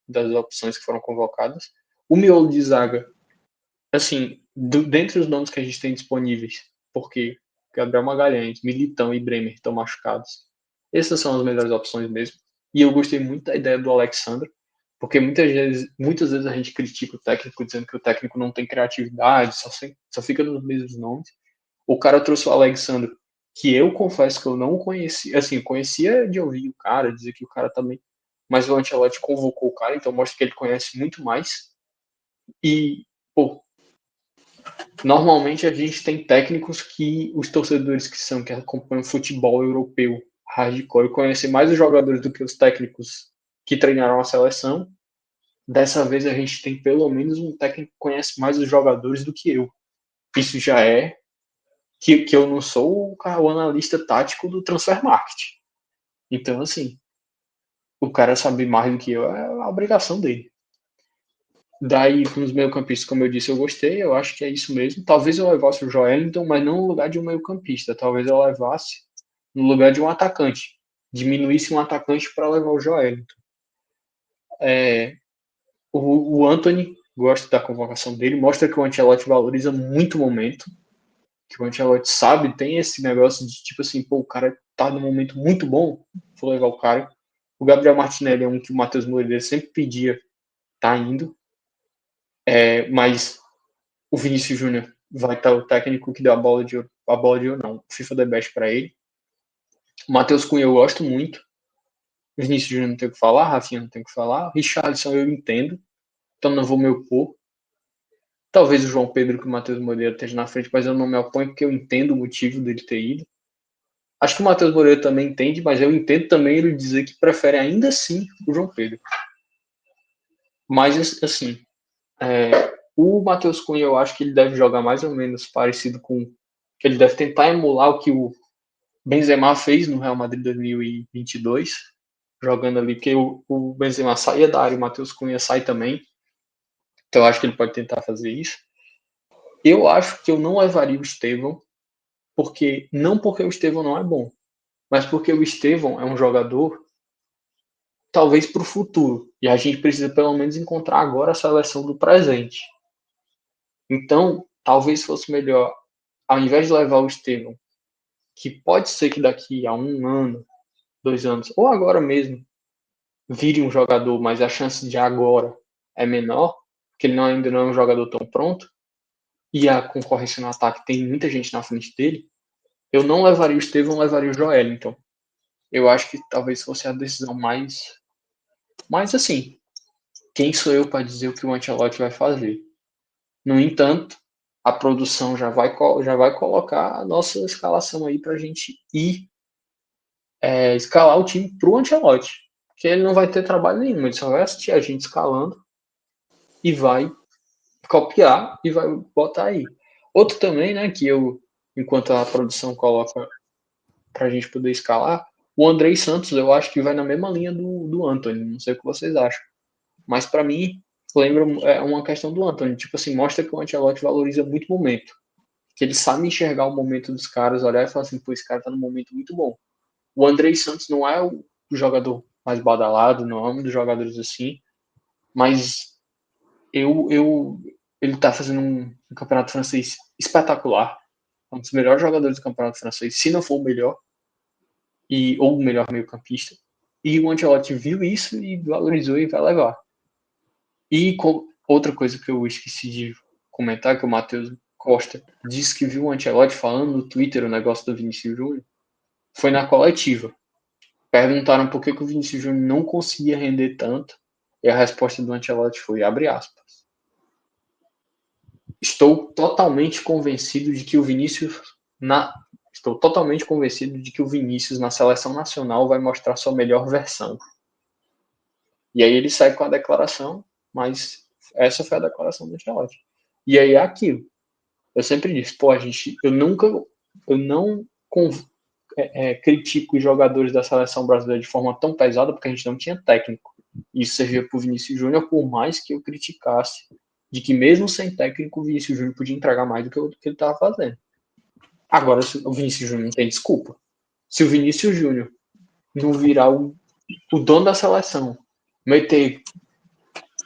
das opções que foram convocadas. O miolo de zaga, assim, dentre os nomes que a gente tem disponíveis, porque Gabriel Magalhães, Militão e Bremer estão machucados, essas são as melhores opções mesmo. E eu gostei muito da ideia do Alexandre, porque muitas vezes a gente critica o técnico dizendo que o técnico não tem criatividade, só fica nos mesmos nomes. O cara trouxe o Alexandre, que eu confesso que eu não conhecia, assim, conhecia de ouvir o cara, dizer que o cara também, mas o Ancelotti convocou o cara, então mostra que ele conhece muito mais. E, pô, normalmente a gente tem técnicos que os torcedores que acompanham futebol europeu hardcore conhecem mais os jogadores do que os técnicos que treinaram a seleção. Dessa vez a gente tem pelo menos um técnico que conhece mais os jogadores do que eu. Isso já é que eu não sou o analista tático do Transfer Market. Então, assim, o cara saber mais do que eu é a obrigação dele. Daí, nos meio-campistas, como eu disse, eu gostei, eu acho que é isso mesmo. Talvez eu levasse o Joelinton, mas não no lugar de um meio-campista. Talvez eu levasse no lugar de um atacante. Diminuísse um atacante para levar o Joelinton. O Anthony, gosto da convocação dele, mostra que o Ancelotti valoriza muito o momento, que o Ancelotti sabe, tem esse negócio de tipo assim, pô, o cara tá num momento muito bom, vou levar o cara. O Gabriel Martinelli é um que o Matheus Moreira sempre pedia, tá indo. Mas o Vinícius Júnior vai estar o técnico que deu a bola de ouro não, o FIFA The Best para ele. O Matheus Cunha eu gosto muito. O Vinícius Júnior não tem o que falar, Rafinha não tem o que falar. O Richarlison eu entendo, então não vou me opor. Talvez o João Pedro que o Matheus Moreira esteja na frente, mas eu não me oponho porque eu entendo o motivo dele ter ido. Acho que o Matheus Moreira também entende, mas eu entendo também ele dizer que prefere ainda assim o João Pedro. Mas, assim, o Matheus Cunha eu acho que ele deve jogar mais ou menos parecido com... Ele deve tentar emular o que o Benzema fez no Real Madrid 2022, jogando ali, porque o Benzema saía da área, o Matheus Cunha sai também. Então eu acho que ele pode tentar fazer isso. Eu acho que eu não levaria o Estevão, não porque o Estevão não é bom, mas porque o Estevão é um jogador talvez para o futuro. E a gente precisa pelo menos encontrar agora a seleção do presente. Então, talvez fosse melhor, ao invés de levar o Estevão, que pode ser que daqui a 1 ano, 2 anos, ou agora mesmo, vire um jogador, mas a chance de agora é menor, porque ele ainda não é um jogador tão pronto, e a concorrência no ataque tem muita gente na frente dele, eu não levaria o Estevão, levaria o Joelinton. Eu acho que talvez fosse a decisão mais assim, quem sou eu para dizer o que o Ancelotti vai fazer? No entanto, a produção já vai colocar a nossa escalação aí para a gente ir escalar o time para o Ancelotti. Porque ele não vai ter trabalho nenhum, ele só vai assistir a gente escalando e vai copiar e vai botar aí. Outro também, né, que enquanto a produção coloca para a gente poder escalar, o Andrei Santos eu acho que vai na mesma linha do Anthony, não sei o que vocês acham. Mas para mim, lembra uma questão do Anthony, tipo assim, mostra que o Ancelotti valoriza muito o momento. Que ele sabe enxergar o momento dos caras, olhar e falar assim, pô, esse cara tá num momento muito bom. O Andrei Santos não é o jogador mais badalado, não é um dos jogadores assim, mas ele tá fazendo um campeonato francês espetacular. um dos melhores jogadores do campeonato francês, se não for o melhor, ou o melhor meio-campista. E o Ancelotti viu isso e valorizou e vai levar. E outra coisa que eu esqueci de comentar, que o Matheus Costa disse que viu o Ancelotti falando no Twitter o negócio do Vinícius Júnior, foi na coletiva. Perguntaram por que o Vinícius Júnior não conseguia render tanto, e a resposta do Ancelotti foi, abre aspas, estou totalmente convencido de que o Vinícius na seleção nacional vai mostrar sua melhor versão. E aí ele sai com a declaração, mas essa foi a declaração do Ancelotti. E aí é aquilo. Eu sempre disse, eu não critico os jogadores da seleção brasileira de forma tão pesada, porque a gente não tinha técnico. Isso servia para o Vinícius Júnior, por mais que eu criticasse de que mesmo sem técnico, o Vinícius Júnior podia entregar mais do que ele estava fazendo. Agora, o Vinícius Júnior não tem desculpa. Se o Vinícius Júnior não virar o dono da seleção, meter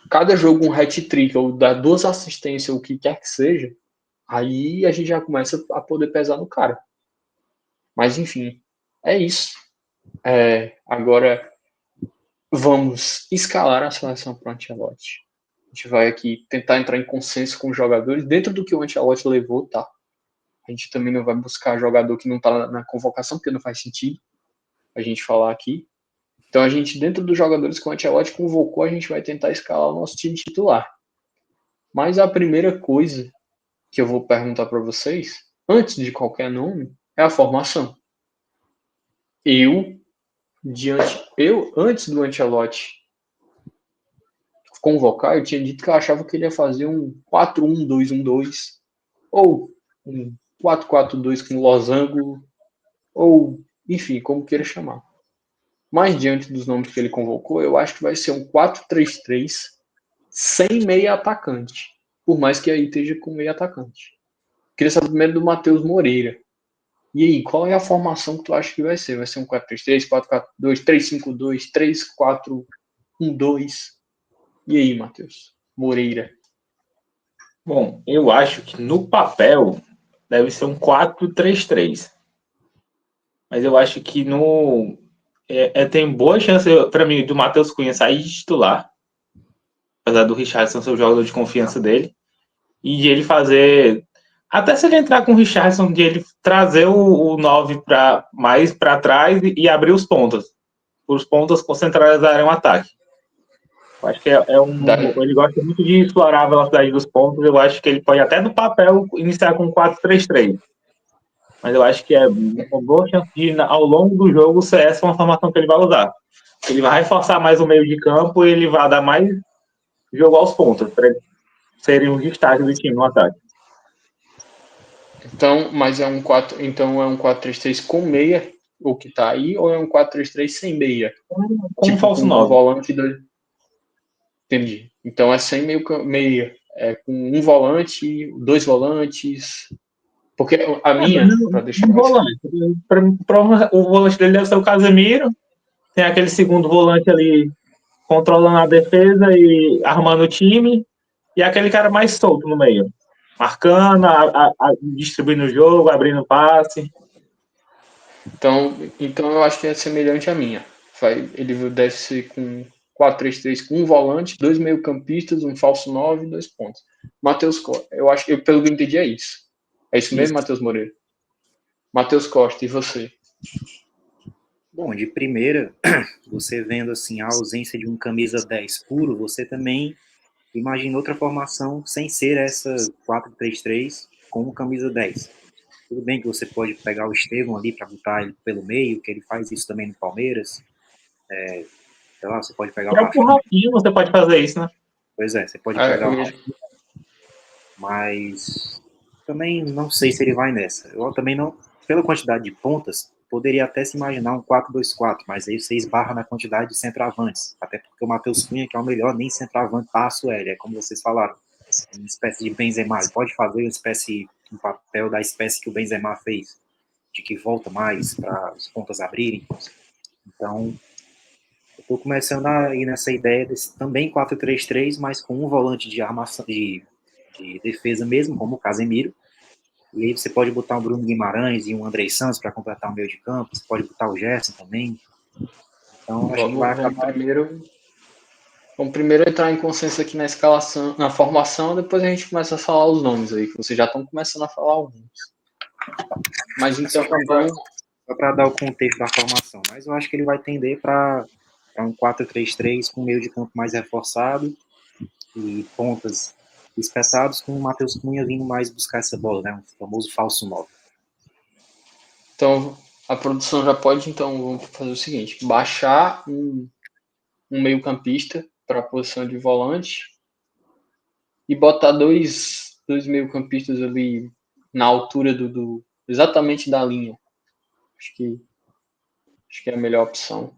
cada jogo um hat-trick, ou dar 2 assistências, ou o que quer que seja, aí a gente já começa a poder pesar no cara. Mas, enfim, é isso. Agora, vamos escalar a seleção para o Ancelotti. A gente vai aqui tentar entrar em consenso com os jogadores, dentro do que o Ancelotti levou, tá? A gente também não vai buscar jogador que não está na convocação, porque não faz sentido a gente falar aqui. Então, a gente, dentro dos jogadores que o Ancelotti convocou, a gente vai tentar escalar o nosso time titular. Mas a primeira coisa que eu vou perguntar para vocês, antes de qualquer nome, é a formação. Antes do Ancelotti convocar, eu tinha dito que eu achava que ele ia fazer um 4-1-2-1-2, ou um 4-4-2 com losango, ou, enfim, como queira chamar. Mas, diante dos nomes que ele convocou, eu acho que vai ser um 4-3-3 sem meia atacante, por mais que aí esteja com meia atacante. Queria saber primeiro do Matheus Moreira. E aí, qual é a formação que tu acha que vai ser? Vai ser um 4-3-3, 4-4-2, 3-5-2, 3-4-1-2? E aí, Matheus Moreira? Bom, eu acho que no papel deve ser um 4-3-3. Mas eu acho que tem boa chance, para mim, do Matheus Cunha sair de titular, apesar do Richarlison ser o jogador de confiança dele, e de ele fazer. Até se ele entrar com o Richarlison, de ele trazer o 9 mais para trás e abrir os pontas. Os pontas centralizarem o ataque. Eu acho que ele gosta muito de explorar a velocidade dos pontos. Eu acho que ele pode até no papel iniciar com 4-3-3. Mas eu acho que é uma boa chance de, ao longo do jogo, ser essa uma formação que ele vai usar. Ele vai reforçar mais o meio de campo e ele vai dar mais jogo aos pontos, para serem os destaques do time no ataque. Então, mas é um 4-3-3 com meia, o que tá aí, ou é um 4-3-3 sem meia? Com um falso 9. Volante Entendi. Então é sem meia. É com um volante, 2 volantes. Porque a minha, para deixar mais volante. O volante dele deve ser o Casemiro. Tem aquele segundo volante ali controlando a defesa e armando o time. E aquele cara mais solto no meio. Marcando, distribuindo o jogo, abrindo passe. Então eu acho que é semelhante à minha. Ele deve ser com 4-3-3 com um volante, 2 meio-campistas, um falso 9 e 2 pontos. Matheus Costa, eu acho que pelo que eu entendi é isso. É isso mesmo, Matheus Moreira? Matheus Costa, e você? Bom, de primeira, você vendo assim a ausência de um camisa 10 puro, você também imagina outra formação sem ser essa 4-3-3 com um camisa 10. Tudo bem que você pode pegar o Estevão ali para botar ele pelo meio, que ele faz isso também no Palmeiras. Sei lá, você pode pegar o Rafinha. Você pode fazer isso, né? Pois é, você pode pegar o Rafinha, mas também não sei se ele vai nessa. Eu também não, pela quantidade de pontas, poderia até se imaginar um 4-2-4, mas aí você esbarra na quantidade de centroavantes, até porque o Matheus Cunha, que é o melhor, nem centroavante passo ele, é como vocês falaram, uma espécie de Benzema, ele pode fazer um papel da espécie que o Benzema fez, de que volta mais para as pontas abrirem. Então, eu estou começando a ir nessa ideia desse também 4-3-3, mas com um volante de armação, de defesa mesmo, como o Casemiro, E aí você pode botar o Bruno Guimarães e um Andrei Santos para completar o meio de campo, você pode botar o Gerson também. Então, acho que vai acabar... Vamos primeiro entrar em consenso aqui na escalação, na formação, depois a gente começa a falar os nomes aí, que vocês já estão começando a falar alguns. Mas então vamos... Só para dar o contexto da formação, mas eu acho que ele vai tender para um 4-3-3 com meio de campo mais reforçado e pontas espetados, com o Matheus Cunha vindo mais buscar essa bola, né? O famoso falso 9. Então, a produção já pode, então, vamos fazer o seguinte, baixar um meio-campista para a posição de volante e botar dois meio-campistas ali na altura exatamente da linha. Acho que é a melhor opção.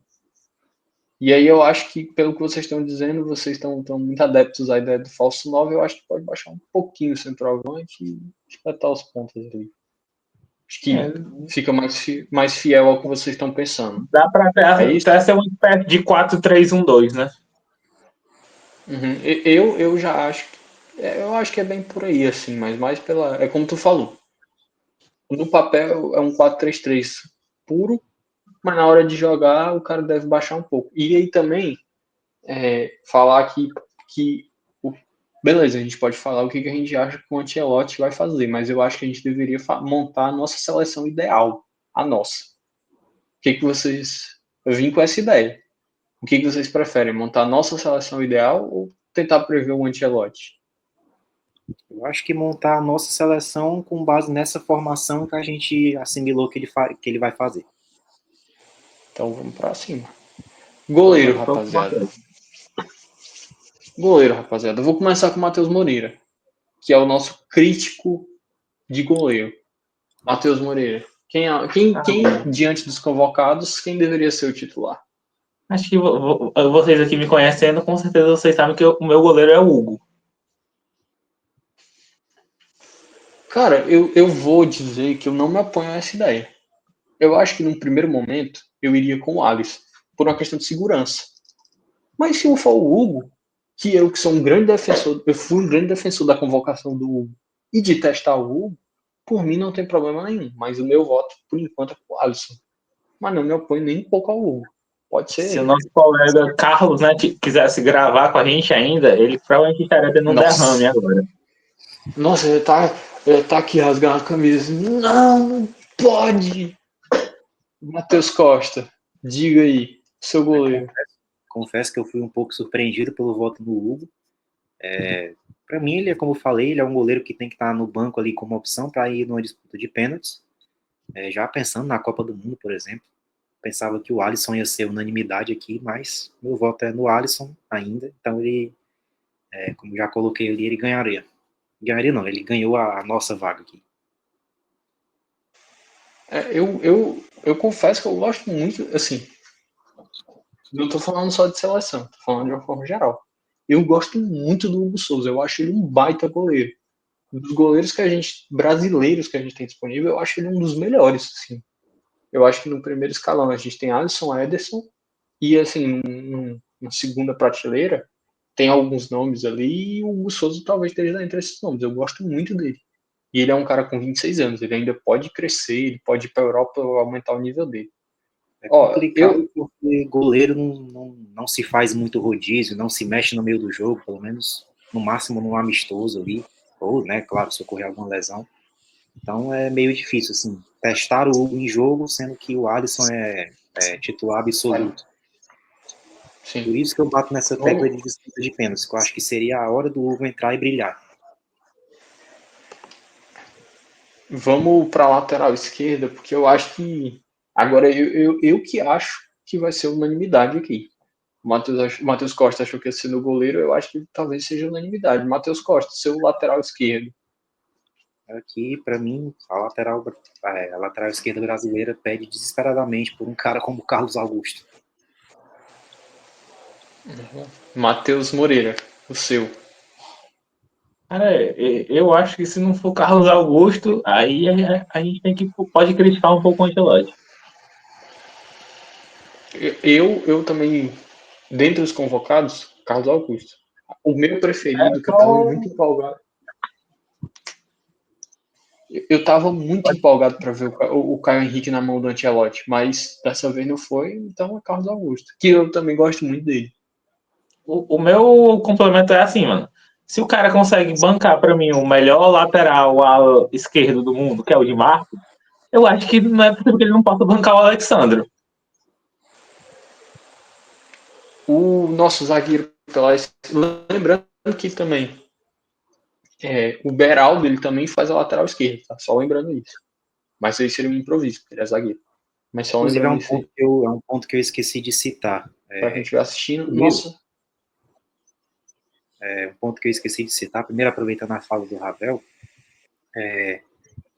E aí eu acho que, pelo que vocês estão dizendo, vocês estão muito adeptos à ideia do falso 9, eu acho que pode baixar um pouquinho o centroavante e espetar os pontos ali. Acho que fica mais fiel ao que vocês estão pensando. Dá para até ser uma espécie de 4-3-1-2, né? Uhum. Eu já acho que é bem por aí, assim, mas mais pela... É como tu falou. No papel é um 4-3-3 puro, mas na hora de jogar o cara deve baixar um pouco. E aí também falar que beleza, a gente pode falar o que a gente acha que o Ancelotti vai fazer, mas eu acho que a gente deveria montar a nossa seleção ideal, a nossa. O que vocês... Eu vim com essa ideia. O que vocês preferem, montar a nossa seleção ideal ou tentar prever o Ancelotti? Eu acho que montar a nossa seleção com base nessa formação que a gente assimilou que ele vai fazer. Então vamos pra cima. Goleiro, rapaziada. Eu vou começar com o Matheus Moreira, que é o nosso crítico de goleiro. Matheus Moreira. Quem diante dos convocados, quem deveria ser o titular? Acho que vocês aqui me conhecendo, com certeza vocês sabem que o meu goleiro é o Hugo. Cara, eu vou dizer que eu não me apoio a essa ideia. Eu acho que num primeiro momento eu iria com o Alisson, por uma questão de segurança. Mas se eu for o Hugo, que sou um grande defensor, eu fui um grande defensor da convocação do Hugo e de testar o Hugo, por mim não tem problema nenhum. Mas o meu voto, por enquanto, é com o Alisson. Mas não me oponho nem um pouco ao Hugo. Pode ser. Se o nosso colega Carlos, né, quisesse gravar com a gente ainda, ele provavelmente estaria tendo um derrame agora. Nossa, ele tá aqui rasgando a camisa. Não pode! Matheus Costa, diga aí, seu goleiro. Confesso que eu fui um pouco surpreendido pelo voto do Hugo. Para mim, ele é, como eu falei, ele é um goleiro que tem que estar no banco ali como opção para ir numa disputa de pênaltis. Já pensando na Copa do Mundo, por exemplo. Pensava que o Alisson ia ser unanimidade aqui, mas meu voto é no Alisson ainda. Então ele, como já coloquei ali, ele ganharia. Ganharia não, ele ganhou a nossa vaga aqui. Eu confesso que eu gosto muito, assim, não tô falando só de seleção, tô falando de uma forma geral. Eu gosto muito do Hugo Souza, eu acho ele um baita goleiro. Dos goleiros brasileiros que a gente tem disponível, eu acho ele um dos melhores, assim. Eu acho que no primeiro escalão a gente tem Alisson, Ederson, e assim, na segunda prateleira, tem alguns nomes ali, e o Hugo Souza talvez esteja entre esses nomes. Eu gosto muito dele. E ele é um cara com 26 anos, ele ainda pode crescer, ele pode ir para a Europa aumentar o nível dele. É complicado porque goleiro não se faz muito rodízio, não se mexe no meio do jogo, pelo menos no máximo num amistoso ali, ou, né, claro, se ocorrer alguma lesão. Então é meio difícil, assim, testar o Hugo em jogo, sendo que o Alisson é titular absoluto. Sim. Por isso que eu bato nessa tecla de disputa de pênaltis, que eu acho que seria a hora do Hugo entrar e brilhar. Vamos para a lateral esquerda, porque eu acho que agora eu que acho que vai ser unanimidade aqui. O Matheus Costa achou que ia ser no goleiro, eu acho que talvez seja unanimidade. Matheus Costa, seu lateral esquerdo. Aqui, para mim, a lateral esquerda brasileira pede desesperadamente por um cara como Carlos Augusto. Matheus Moreira, o seu. Cara, eu acho que se não for Carlos Augusto, aí a gente pode criticar um pouco o Ancelotti. Eu também, dentre os convocados, Carlos Augusto. O meu preferido, que eu estava muito empolgado. Eu tava muito empolgado para ver o Caio Henrique na mão do Ancelotti, mas dessa vez não foi, então é Carlos Augusto, que eu também gosto muito dele. O meu complemento é assim, mano. Se o cara consegue bancar pra mim o melhor lateral esquerdo do mundo, que é o de Marco, eu acho que não é possível que ele não possa bancar o Alexandre. O nosso zagueiro, lembrando que também o Beraldo ele também faz a lateral esquerda, tá? Só lembrando isso. Mas aí seria um improviso, porque ele é zagueiro. Mas só Inclusive, lembrando isso aí. é um ponto que eu esqueci de citar. Pra quem estiver assistindo, Primeiro, nossa. um ponto que eu esqueci de citar, primeiro aproveitando a fala do Ravel,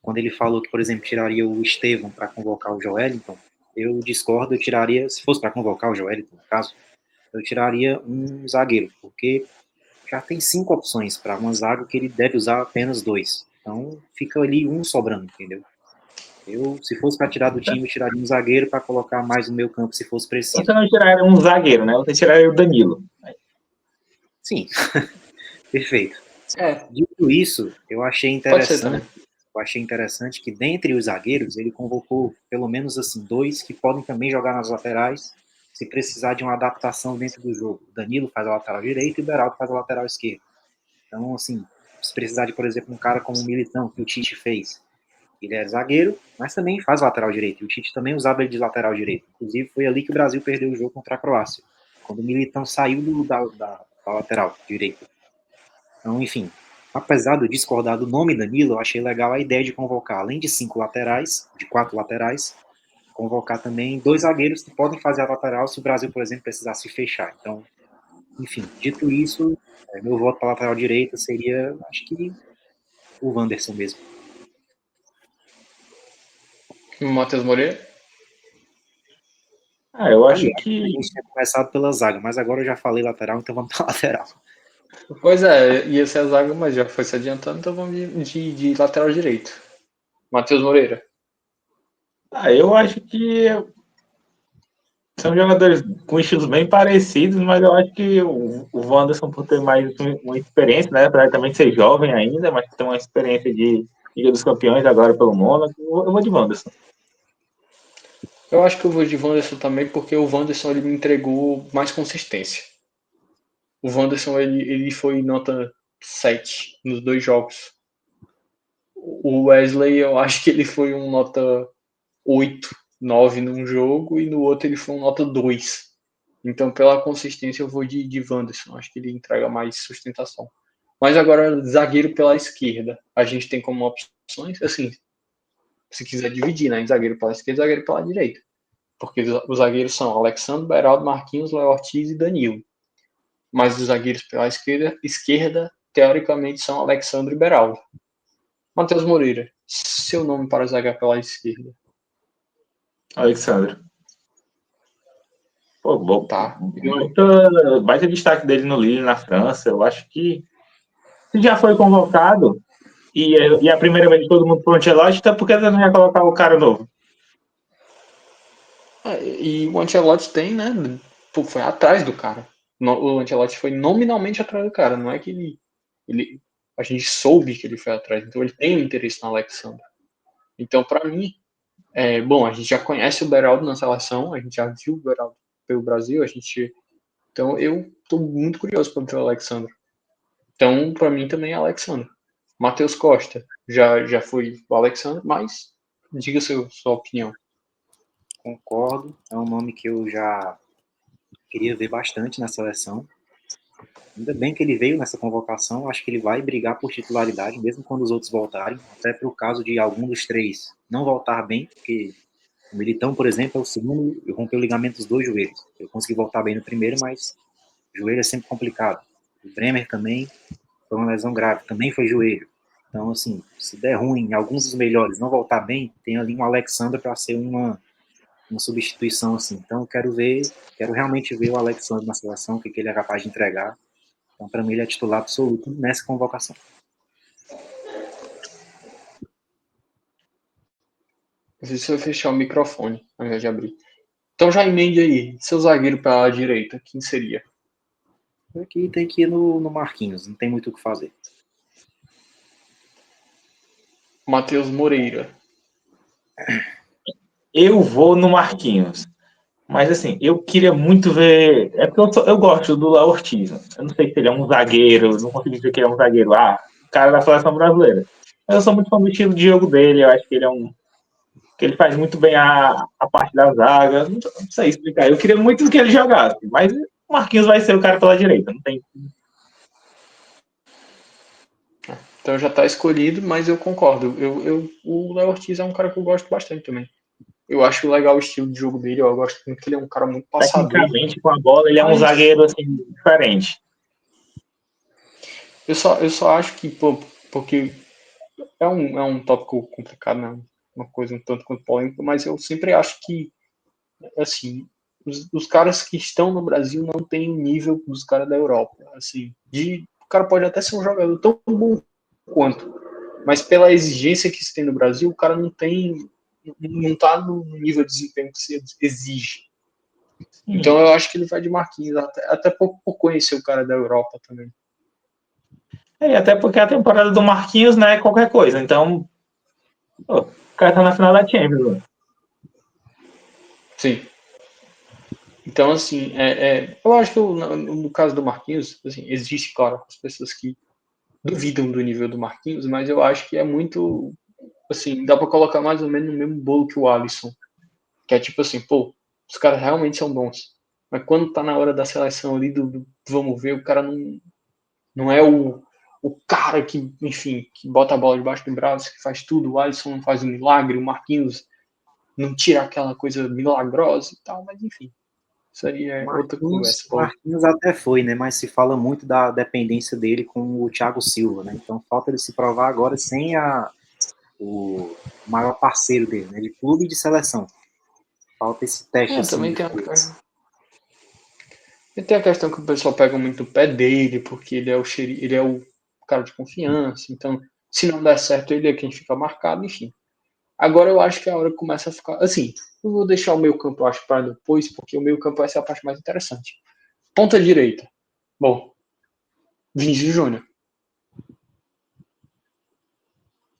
quando ele falou que, por exemplo, tiraria o Estevão para convocar o Joelinton, eu discordo, eu tiraria, se fosse para convocar o Joelinton, no caso, eu tiraria um zagueiro, porque já tem 5 opções para uma zaga que ele deve usar apenas 2. Então, fica ali um sobrando, entendeu? Eu, se fosse para tirar do time, eu tiraria um zagueiro para colocar mais no meu campo, se fosse Você preciso. não tiraria um zagueiro, né? Você tiraria o Danilo. Sim, perfeito. É, Dito isso, pode ser também. eu achei interessante que dentre os zagueiros ele convocou pelo menos assim 2 que podem também jogar nas laterais, se precisar de uma adaptação dentro do jogo. O Danilo faz a lateral direita e o Beraldo faz a lateral esquerda. Então, assim, se precisar de, por exemplo, um cara como o Militão, que o Tite fez, ele é zagueiro, mas também faz lateral direito. E o Tite também usava ele de lateral direito. Inclusive, foi ali que o Brasil perdeu o jogo contra a Croácia, quando o Militão saiu da lateral direita. Então, enfim, apesar de eu discordar do nome Danilo, eu achei legal a ideia de convocar, além de 5 laterais, de 4 laterais, convocar também 2 zagueiros que podem fazer a lateral se o Brasil, por exemplo, precisar se fechar. Então, enfim, dito isso, meu voto para a lateral direita seria, acho que, o Wanderson mesmo. Matheus Moreira. Eu acho Aliás, a que. gente tinha começado pela zaga, mas agora eu já falei lateral, então vamos para lateral. Pois é, ia ser a zaga, mas já foi se adiantando, então vamos de lateral direito. Matheus Moreira. Eu acho que são jogadores com estilos bem parecidos, mas eu acho que o Wanderson, por ter mais uma experiência, né? Apesar de também ser jovem ainda, mas tem uma experiência de Liga dos Campeões agora pelo Mônaco, eu vou de Wanderson. Eu acho que eu vou de Wanderson também, porque o Wanderson ele me entregou mais consistência. O Wanderson ele foi nota 7 nos 2 jogos. O Wesley eu acho que ele foi um nota 8, 9 num jogo e no outro ele foi um nota 2. Então, pela consistência, eu vou de Wanderson. Acho que ele entrega mais sustentação. Mas agora, zagueiro pela esquerda. A gente tem como opções, assim, se quiser dividir, né? Zagueiro pela esquerda e zagueiro pela direita. Porque os zagueiros são Alexandre, Beraldo, Marquinhos, Léo Ortiz e Danilo. Mas os zagueiros pela esquerda teoricamente, são Alexandre e Beraldo. Matheus Moreira, seu nome para zagar pela esquerda. Alexandre. Pô, Tá. baita destaque dele no Lille, na França. Eu acho que se já foi convocado e a primeira vez que todo mundo pro Ancelotti, então por que você não ia colocar o cara novo? E o Ancelotti tem, né? Foi atrás do cara. O Ancelotti foi nominalmente atrás do cara. Não é que a gente soube que ele foi atrás. Então ele tem um interesse no Alexandre. Então, para mim, bom, a gente já conhece o Beraldo na seleção, a gente já viu o Beraldo pelo Brasil, então eu estou muito curioso para ver o Alexandre. Então, para mim também é Alexandre. Matheus Costa já foi o Alexandre, mas diga sua opinião. Concordo, é um nome que eu já queria ver bastante na seleção. Ainda bem que ele veio nessa convocação, acho que ele vai brigar por titularidade, mesmo quando os outros voltarem, até para o caso de algum dos 3 não voltar bem, porque o Militão, por exemplo, é o segundo, rompeu o ligamento dos 2 joelhos. Eu consegui voltar bem no primeiro, mas o joelho é sempre complicado. O Bremer também foi uma lesão grave, também foi joelho. Então, assim, se der ruim, alguns dos melhores não voltar bem, tem ali um Alexandre para ser uma substituição, assim. Então, quero realmente ver o Alexandre na seleção, o que ele é capaz de entregar. Então, para mim, ele é titular absoluto nessa convocação. Preciso fechar o microfone ao invés de abrir. Então já emende aí. Seu zagueiro para a direita, quem seria? Aqui tem que ir no Marquinhos, não tem muito o que fazer. Matheus Moreira. Eu vou no Marquinhos. Mas assim, eu queria muito ver. É porque eu gosto do Léo Ortiz. Eu não sei se ele é um zagueiro, não consigo dizer que ele é um zagueiro. Cara da seleção brasileira. Mas eu sou muito fã do estilo de jogo dele. Eu acho que ele é um. Que ele faz muito bem a parte da zaga. Não sei explicar. Eu queria muito que ele jogasse, mas o Marquinhos vai ser o cara pela direita. Não tem. Então já está escolhido, mas eu concordo. O Léo Ortiz é um cara que eu gosto bastante também. Eu acho legal o estilo de jogo dele, eu gosto muito que ele é um cara muito passador. Tecnicamente, com a bola, ele é um zagueiro assim, diferente. Eu só acho que, porque é um tópico complicado, né? Uma coisa um tanto quanto polêmica, mas eu sempre acho que, assim, os caras que estão no Brasil não têm o nível dos caras da Europa. Assim, o cara pode até ser um jogador tão bom quanto, mas pela exigência que se tem no Brasil, o cara não tá no nível de desempenho que se exige. Então eu acho que ele vai de Marquinhos, até por conhecer o cara da Europa também. Até porque a temporada do Marquinhos não é qualquer coisa. Então, o cara tá na final da Champions. Mano. Sim. Então, assim, eu acho que no caso do Marquinhos, assim, existe, claro, as pessoas que duvidam do nível do Marquinhos, mas eu acho que é muito, assim, dá para colocar mais ou menos no mesmo bolo que o Alisson, que é tipo assim, pô, os caras realmente são bons, mas quando tá na hora da seleção ali do vamos ver, o cara não é o cara que, enfim, que bota a bola debaixo do braço, que faz tudo, o Alisson não faz um milagre, o Marquinhos não tira aquela coisa milagrosa e tal, mas enfim, isso aí é outra conversa. Marquinhos até foi, né? Mas se fala muito da dependência dele com o Thiago Silva, né? Então falta ele se provar agora sem o maior parceiro dele, né? De clube e de seleção. Falta esse teste assim. Também tem a questão que o pessoal pega muito o pé dele, porque ele é o cara de confiança, então se não der certo ele é quem fica marcado, enfim. Agora eu acho que a hora começa a ficar. Assim, eu vou deixar o meio campo, eu acho, para depois, porque o meio campo essa é a parte mais interessante. Ponta direita. Bom, Vinícius Júnior.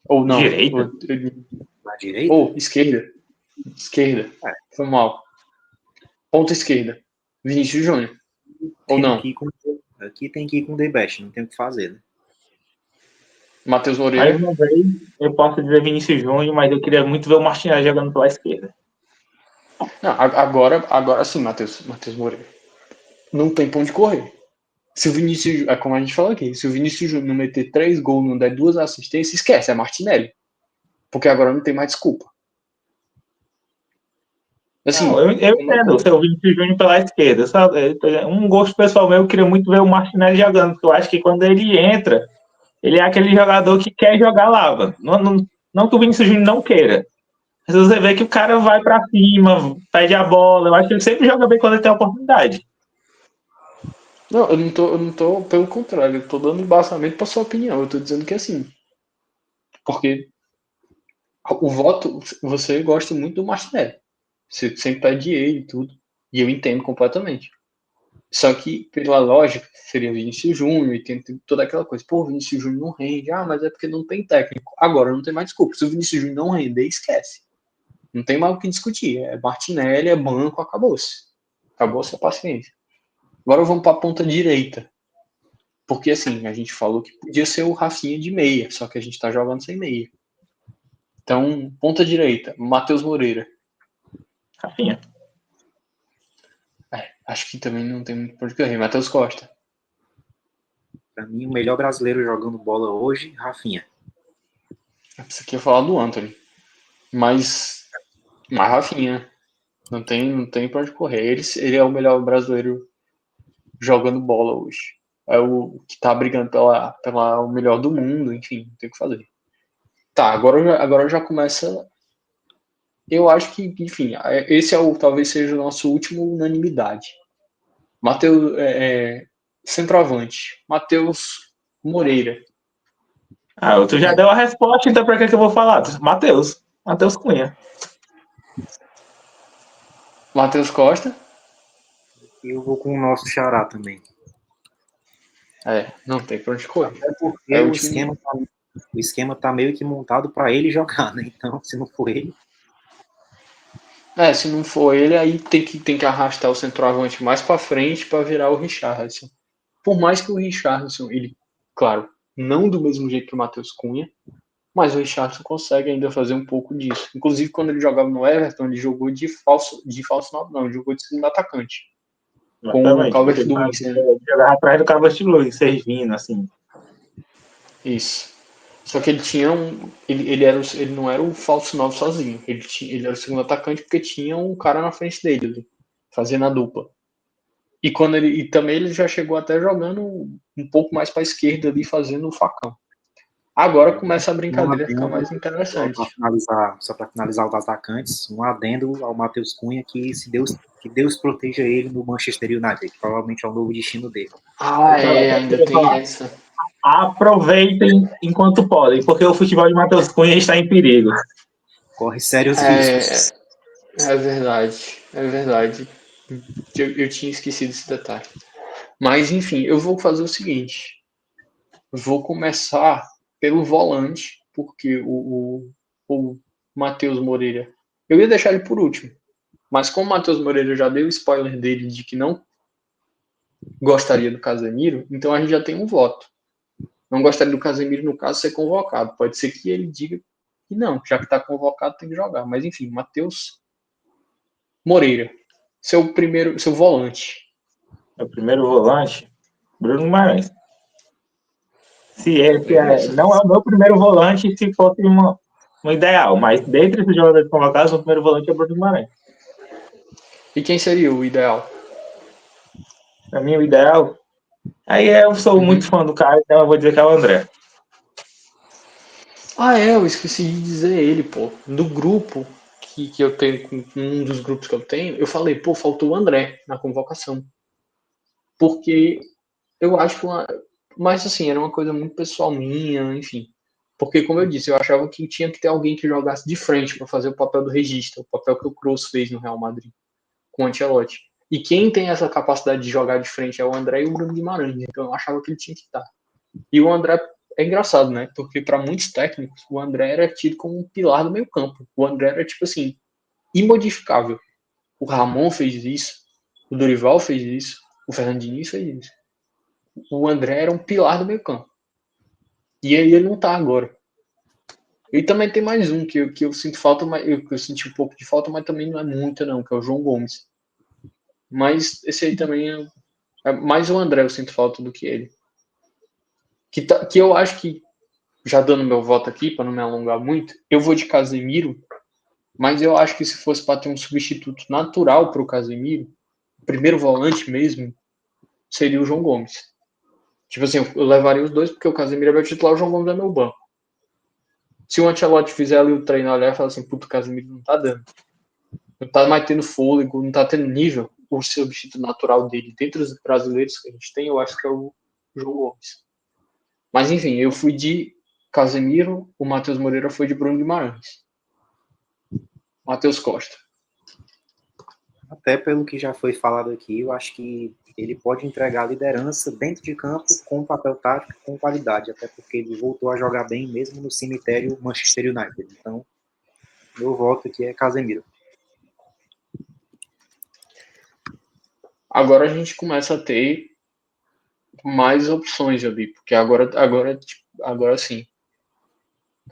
Ou não. Direita? Na direita? Ou esquerda. Esquerda. Foi mal. Ponta esquerda. Vinícius Júnior. Ou não. Aqui tem que ir com o The Best, não tem o que fazer, né? Matheus Moreira. Mais uma vez, eu posso dizer Vinícius Júnior, mas eu queria muito ver o Martinelli jogando pela esquerda. Não, agora sim, Matheus Moreira. Não tem pra onde correr. Se o Vinícius, é como a gente falou aqui, se o Vinícius Júnior não meter 3 gols, não der 2 assistências, esquece, é Martinelli. Porque agora não tem mais desculpa. Assim, não, eu entendo o seu Vinícius Júnior pela esquerda, sabe? Um gosto pessoal meu, eu queria muito ver o Martinelli jogando, porque eu acho que quando ele entra, ele é aquele jogador que quer jogar lá. Não que o Vinícius Júnior não queira. Mas você vê que o cara vai pra cima, pede a bola. Eu acho que ele sempre joga bem quando ele tem a oportunidade. não, eu não tô, pelo contrário, eu tô dando embasamento pra sua opinião. Eu tô dizendo que assim, porque o voto, você gosta muito do Martinelli. Você sempre pede ele e tudo. E eu entendo completamente. Só que, pela lógica, seria Vinícius Júnior e tem toda aquela coisa. Pô, Vinícius Júnior não rende. Ah, mas é porque não tem técnico. Agora não tem mais desculpa. Se o Vinícius Júnior não render, esquece. Não tem mais o que discutir. É Martinelli, é banco, acabou-se. Acabou-se a paciência. Agora vamos para a ponta direita. Porque assim, a gente falou que podia ser o Rafinha de meia, só que a gente tá jogando sem meia. Então, ponta direita, Matheus Moreira. Rafinha. Acho que também não tem muito por onde correr. Matheus Costa. Pra mim, o melhor brasileiro jogando bola hoje, Rafinha. Isso aqui eu falar do Antony. Mas Rafinha. Não tem pra onde correr. Ele é o melhor brasileiro jogando bola hoje. É o que tá brigando pela o melhor do mundo, enfim, não tem o que fazer. Tá, agora já começa. Eu acho que, enfim, esse talvez seja o nosso último unanimidade. Matheus, centroavante, Matheus Moreira. Tu já deu a resposta, então pra que eu vou falar? Matheus Cunha. Matheus Costa. E eu vou com o nosso xará também. Não tem pra onde correr. Até porque É o último... esquema o esquema tá meio que montado para ele jogar, né? Então, se não for ele... Se não for ele, aí tem que arrastar o centroavante mais para frente para virar o Richarlison. Por mais que o Richarlison, ele, claro, não do mesmo jeito que o Matheus Cunha, mas o Richarlison consegue ainda fazer um pouco disso. Inclusive, quando ele jogava no Everton, ele jogou de falso não, ele jogou de segundo atacante. Com o Exatamente. Calvert-Lewin, né? Jogava atrás do Calvert-Lewin, servindo, assim. Isso. Só que ele tinha ele não era o falso 9 sozinho. Ele era o segundo atacante porque tinha um cara na frente dele, fazendo a dupla. E também ele já chegou até jogando um pouco mais para a esquerda ali, fazendo o facão. Agora começa a brincadeira a ficar mais interessante. Só para finalizar os atacantes, um adendo ao Matheus Cunha, que Deus proteja ele no Manchester United, que provavelmente é o novo destino dele. Ainda tem essa. Aproveitem enquanto podem, porque o futebol de Matheus Cunha está em perigo. Corre sérios riscos. É verdade. Eu tinha esquecido esse detalhe. Mas, enfim, eu vou fazer o seguinte. Vou começar pelo volante, porque o Matheus Moreira... Eu ia deixar ele por último, mas como o Matheus Moreira já deu o spoiler dele de que não gostaria do Casemiro, então a gente já tem um voto. Não gostaria do Casemiro, no caso, ser convocado. Pode ser que ele diga que não, já que está convocado, tem que jogar. Mas, enfim, Matheus Moreira, seu volante. O primeiro volante, Bruno Guimarães. Se esse não é o meu primeiro volante, se fosse um ideal, mas dentre esses jogadores convocados, o primeiro volante é o Bruno Guimarães. E quem seria o ideal? Para mim, o ideal... Aí eu sou muito fã do cara, então eu vou dizer que é o André. Eu esqueci de dizer ele, pô. Do grupo que eu tenho, um dos grupos que eu tenho, eu falei, pô, faltou o André na convocação. Porque eu acho que mas assim, era uma coisa muito pessoal minha, enfim. Porque, como eu disse, eu achava que tinha que ter alguém que jogasse de frente para fazer o papel do regista, o papel que o Kroos fez no Real Madrid com o Ancelotti. E quem tem essa capacidade de jogar de frente é o André e o Bruno Guimarães. Então eu achava que ele tinha que estar. E o André é engraçado, né? Porque para muitos técnicos, o André era tido como um pilar do meio-campo. O André era, tipo assim, imodificável. O Ramon fez isso, o Dorival fez isso, o Fernandinho fez isso. O André era um pilar do meio-campo. E aí ele não tá agora. E também tem mais um que eu sinto falta, que eu senti um pouco de falta, mas também não é muito, não, que é o João Gomes. Mas esse aí também é mais o André, eu sinto falta do que ele. Que eu acho que, já dando meu voto aqui, para não me alongar muito, eu vou de Casemiro, mas eu acho que se fosse para ter um substituto natural para o Casemiro, o primeiro volante mesmo, seria o João Gomes. Tipo assim, eu levaria os dois, porque o Casemiro é meu titular, o João Gomes é meu banco. Se o Ancelotti fizer ali o treino olhar e falar assim, puto, o Casemiro não tá dando. Não tá mais tendo fôlego, não tá tendo nível, o substituto natural dele, dentre os brasileiros que a gente tem, eu acho que é o João Gomes. Mas enfim, eu fui de Casemiro, o Matheus Moreira foi de Bruno Guimarães. Matheus Costa. Até pelo que já foi falado aqui, eu acho que ele pode entregar liderança dentro de campo com papel tático, com qualidade, até porque ele voltou a jogar bem mesmo no cemitério Manchester United. Então, meu voto aqui é Casemiro. Agora a gente começa a ter mais opções ali, porque agora sim.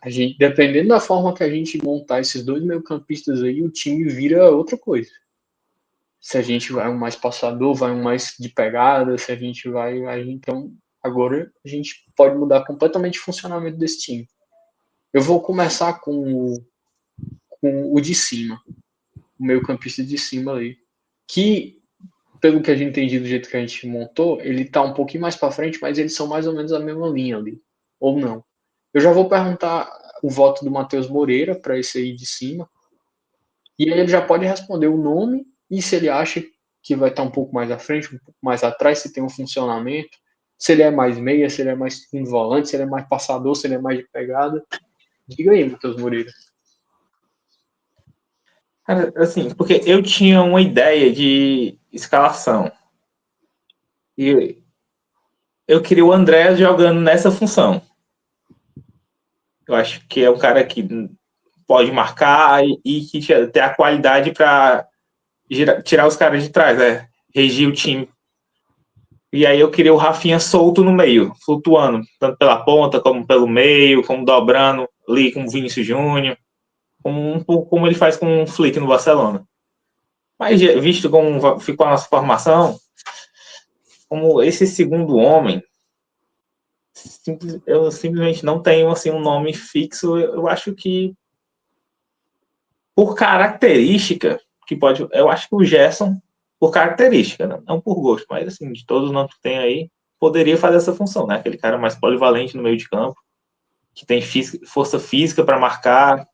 A gente, dependendo da forma que a gente montar esses dois meio-campistas aí, o time vira outra coisa. Se a gente vai um mais passador, vai um mais de pegada, se a gente vai. Então, agora a gente pode mudar completamente o funcionamento desse time. Eu vou começar com o de cima, o meio-campista de cima ali. Que, pelo que a gente entende do jeito que a gente montou, ele tá um pouquinho mais para frente, mas eles são mais ou menos a mesma linha ali. Ou não. Eu já vou perguntar o voto do Matheus Moreira para esse aí de cima. E aí ele já pode responder o nome e se ele acha que vai estar um pouco mais à frente, um pouco mais atrás, se tem um funcionamento, se ele é mais meia, se ele é mais um volante, se ele é mais passador, se ele é mais de pegada. Diga aí, Matheus Moreira. Assim, porque eu tinha uma ideia de escalação. E eu queria o André jogando nessa função. Eu acho que é um cara que pode marcar e que tem a qualidade para tirar os caras de trás, regir o time. E aí eu queria o Rafinha solto no meio, flutuando, tanto pela ponta, como pelo meio, como dobrando ali com o Vinícius Júnior, como ele faz com o Flick no Barcelona. Mas visto como ficou a nossa formação, como esse segundo homem, eu simplesmente não tenho assim um nome fixo. Eu acho que por característica que pode, eu acho que o Gerson por característica, não por gosto, mas assim de todos os nomes que tem aí poderia fazer essa função, né? Aquele cara mais polivalente no meio de campo, que tem força física para marcar.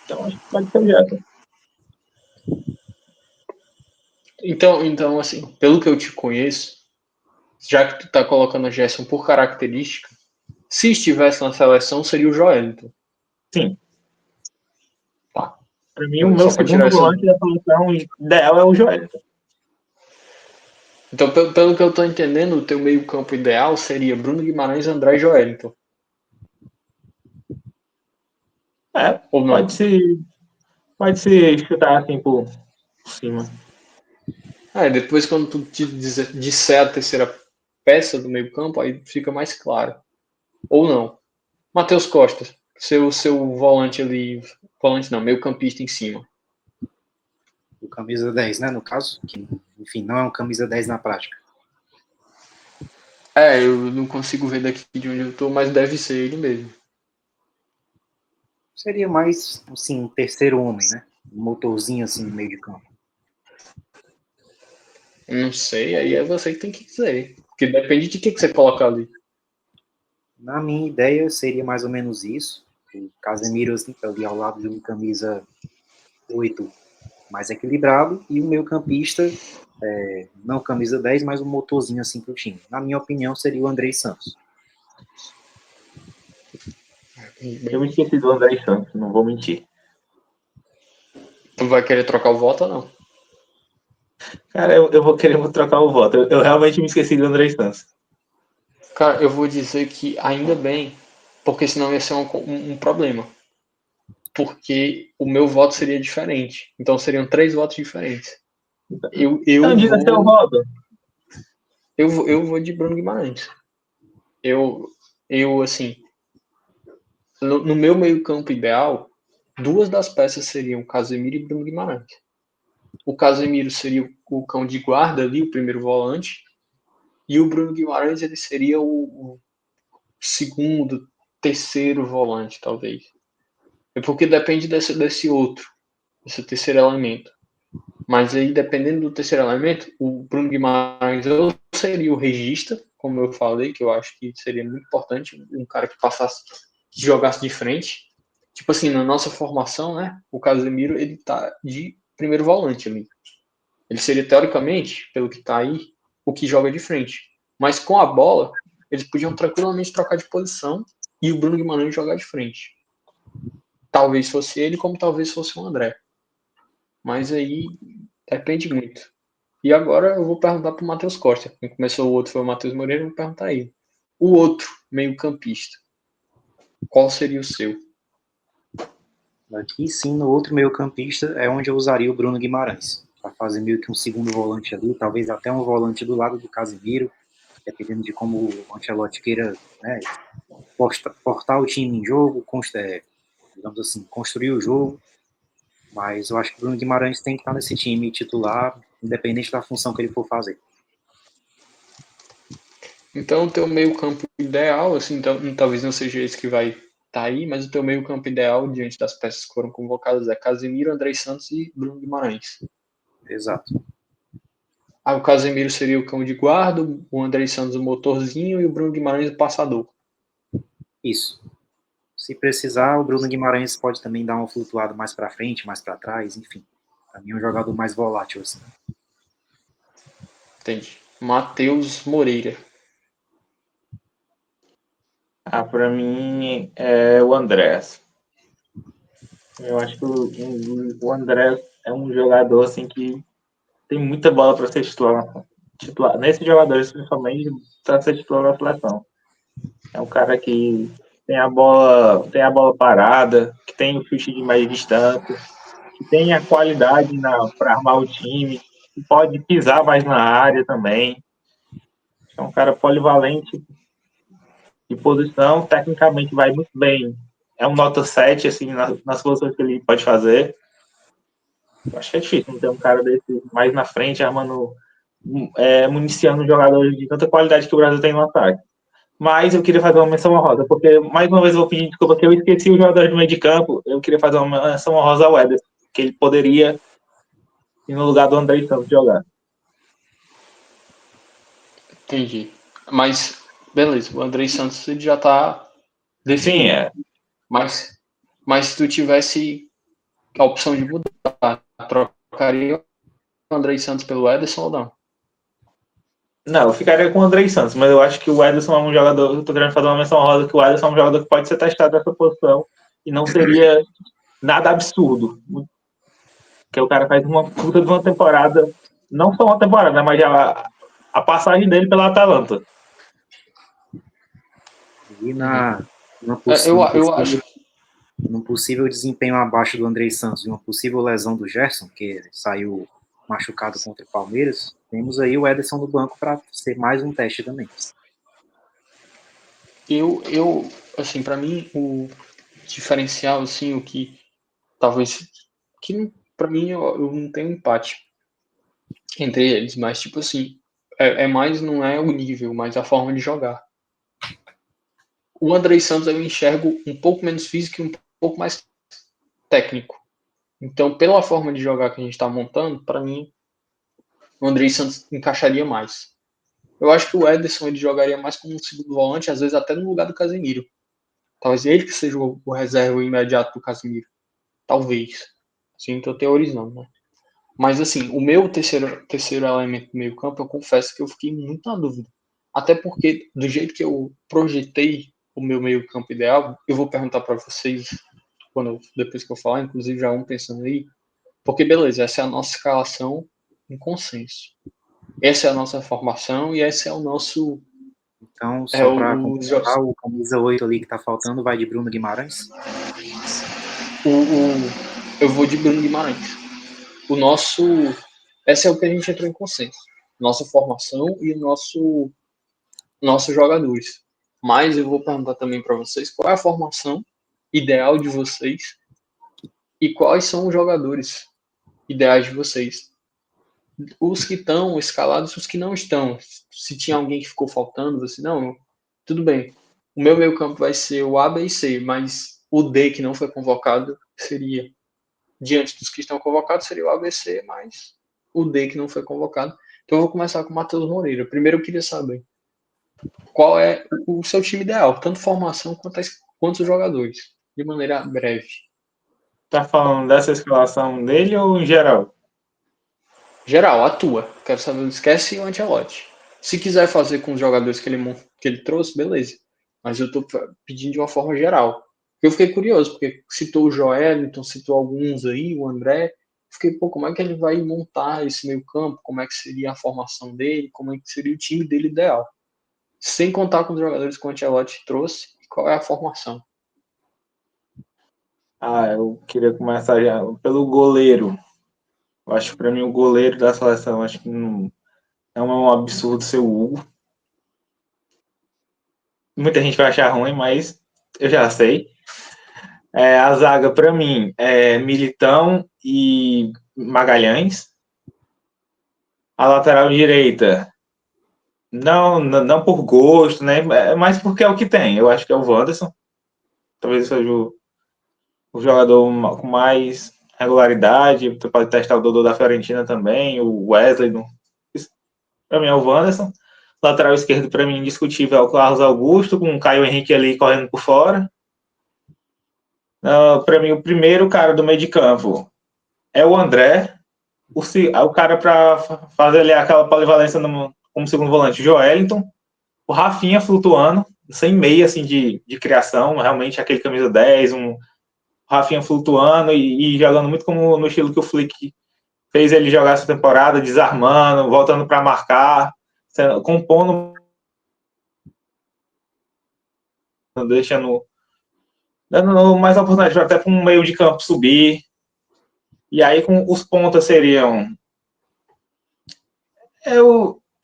Então acho que pode ser o Gerson. Então, assim, pelo que eu te conheço, já que tu tá colocando o Gerson por característica, se estivesse na seleção, seria o Joelinton. Sim. Tá. Para mim, o meu segundo volante da seleção ideal é o Joelinton. Então, pelo que eu tô entendendo, o teu meio-campo ideal seria Bruno Guimarães, André e Joelinton. Ou não? Pode se chutar assim por cima. Depois quando tu disser a terceira peça do meio-campo, aí fica mais claro. Ou não. Matheus Costa, seu volante ali, volante não, meio-campista em cima. O camisa 10, né, no caso, que, enfim, não é um camisa 10 na prática. Eu não consigo ver daqui de onde eu tô, mas deve ser ele mesmo. Seria mais, assim, um terceiro homem, né? Um motorzinho, assim, no meio de campo. Não sei, aí é você que tem que dizer. Porque depende de que você coloca ali. Na minha ideia, seria mais ou menos isso. O Casemiro, assim, ali ao lado de um camisa 8 mais equilibrado, e o meio campista, não camisa 10, mas um motorzinho, assim, pro time. Na minha opinião, seria o Andrei Santos. Eu me esqueci do André Santos, não vou mentir. Tu vai querer trocar o voto ou não? Cara, eu vou querer trocar o voto. Eu realmente me esqueci do André Santos. Cara, eu vou dizer que ainda bem, porque senão ia ser um problema. Porque o meu voto seria diferente. Então seriam 3 votos diferentes. Então diga seu voto. Eu vou de Bruno Guimarães. Assim, no meu meio-campo ideal, 2 das peças seriam Casemiro e Bruno Guimarães. O Casemiro seria o cão de guarda ali, o primeiro volante, e o Bruno Guimarães ele seria o segundo, terceiro volante, talvez. É porque depende desse outro, esse terceiro elemento. Mas aí, dependendo do terceiro elemento, o Bruno Guimarães ou seria o regista, como eu falei, que eu acho que seria muito importante, um cara que passasse, que jogasse de frente. Tipo assim, na nossa formação, né, o Casemiro, ele tá de primeiro volante ali. Ele seria, teoricamente, pelo que tá aí, o que joga de frente. Mas com a bola, eles podiam tranquilamente trocar de posição e o Bruno Guimarães jogar de frente. Talvez fosse ele, como talvez fosse o André. Mas aí depende muito. E agora eu vou perguntar para o Matheus Costa. Quem começou o outro foi o Matheus Moreira, eu vou perguntar aí. O outro meio-campista, qual seria o seu? Aqui sim, no outro meio campista, é onde eu usaria o Bruno Guimarães, para fazer meio que um segundo volante ali, talvez até um volante do lado do Casemiro, dependendo de como o Ancelotti queira, né, portar o time em jogo, digamos assim, construir o jogo. Mas eu acho que o Bruno Guimarães tem que estar nesse time titular, independente da função que ele for fazer. Então, o teu meio-campo ideal, assim, então, talvez não seja esse que vai estar aí, mas o teu meio-campo ideal, diante das peças que foram convocadas, é Casemiro, André Santos e Bruno Guimarães. Exato. O Casemiro seria o cão de guarda, o André Santos o motorzinho e o Bruno Guimarães o passador. Isso. Se precisar, o Bruno Guimarães pode também dar uma flutuada mais para frente, mais para trás, enfim. Para mim é um jogador mais volátil assim. Entendi. Matheus Moreira. Para mim é o Andrés. Eu acho que o Andrés é um jogador assim que tem muita bola para ser titular. Nesses jogadores, principalmente, para ser titular na seleção. É um cara que tem a bola parada, que tem o chute de média distância, que tem a qualidade para armar o time, que pode pisar mais na área também. É um cara polivalente de posição, tecnicamente vai muito bem. É um nota 7 assim, nas posições que ele pode fazer. Eu acho que é difícil não ter um cara desse mais na frente, armando, municiando jogadores de tanta qualidade que o Brasil tem no ataque. Mas eu queria fazer uma menção honrosa, porque mais uma vez eu vou pedir desculpa que eu esqueci o jogador do meio de campo. Eu queria fazer uma menção honrosa ao Ederson, que ele poderia ir no lugar do André Santos jogar. Entendi. Mas, beleza, o Andrei Santos ele já tá Sim, definido. Mas se tu tivesse a opção de mudar, trocaria o Andrei Santos pelo Ederson ou não? Não, eu ficaria com o André Santos, mas eu acho que o Ederson é um jogador. Eu tô querendo fazer uma menção honrosa que o Ederson é um jogador que pode ser testado nessa posição e não seria nada absurdo. Porque o cara faz uma puta de uma temporada, não só uma temporada, né, mas a passagem dele pela Atalanta. E na, numa É, poss- eu, num eu acho possível, num possível desempenho abaixo do Andrei Santos e uma possível lesão do Gerson, que saiu machucado contra o Palmeiras, temos aí o Ederson no banco para ser mais um teste também. assim, para mim, o diferencial, assim, o que talvez, que para mim eu não tenho empate entre eles, mas tipo assim, é mais, não é o nível, mas a forma de jogar. O Andrei Santos eu enxergo um pouco menos físico e um pouco mais técnico. Então, pela forma de jogar que a gente está montando, para mim, o Andrei Santos encaixaria mais. Eu acho que o Ederson ele jogaria mais como um segundo volante, às vezes até no lugar do Casemiro. Talvez ele que seja o reserva imediato do Casemiro. Talvez. Sim, tô teorizando, né? Mas assim, o meu terceiro elemento do meio campo, eu confesso que eu fiquei muito na dúvida. Até porque, do jeito que eu projetei o meu meio campo ideal, eu vou perguntar para vocês depois que eu falar, inclusive já vamos pensando aí, porque beleza, essa é a nossa escalação em consenso. Essa é a nossa formação e esse é o nosso. Então, É só para o, completar, o camisa 8 ali que está faltando vai de Bruno Guimarães. eu vou de Bruno Guimarães. O nosso. Essa é o que a gente entrou em consenso. Nossa formação e o nossos jogadores. Mas eu vou perguntar também para vocês qual é a formação ideal de vocês e quais são os jogadores ideais de vocês. Os que estão escalados e os que não estão. Se tinha alguém que ficou faltando, você não, tudo bem. O meu meio campo vai ser o A, B e C, mas o D que não foi convocado seria, diante dos que estão convocados, seria o ABC, mas o D que não foi convocado. Então eu vou começar com o Matheus Moreira. Primeiro eu queria saber qual é o seu time ideal, tanto formação quanto os jogadores, de maneira breve. Tá falando dessa escalação dele ou em geral? Geral, atua. Quero saber, esquece o Ancelotti. Se quiser fazer com os jogadores que ele trouxe, beleza. Mas eu estou pedindo de uma forma geral. Eu fiquei curioso, porque citou o Joelinton, citou alguns aí, o André. Fiquei, pô, como é que ele vai montar esse meio campo? Como é que seria a formação dele? Como é que seria o time dele ideal? Sem contar com os jogadores que o Ancelotti trouxe, e qual é a formação? Ah, eu queria começar já pelo goleiro. Eu acho que para mim o goleiro da seleção, acho que não é um absurdo ser o Hugo. Muita gente vai achar ruim, mas eu já sei. A zaga, para mim, é Militão e Magalhães. A lateral direita, não por gosto, né? Mas porque é o que tem. Eu acho que é o Wanderson. Talvez seja o jogador com mais regularidade. Você pode testar o Dodô da Fiorentina também, o Wesley. Para mim é o Wanderson. Lateral esquerdo, para mim, indiscutível é o Carlos Augusto, com o Caio Henrique ali correndo por fora. Para mim, o primeiro cara do meio de campo é o André. O cara para fazer ali aquela polivalência como segundo volante, o Joelinton. O Rafinha flutuando, sem meia assim, de criação, realmente aquele camisa 10, um Rafinha flutuando e jogando muito como no estilo que o Flick fez ele jogar essa temporada, desarmando, voltando para marcar, compondo, deixando dando mais oportunidade até para um meio de campo subir. E aí com os pontas seriam.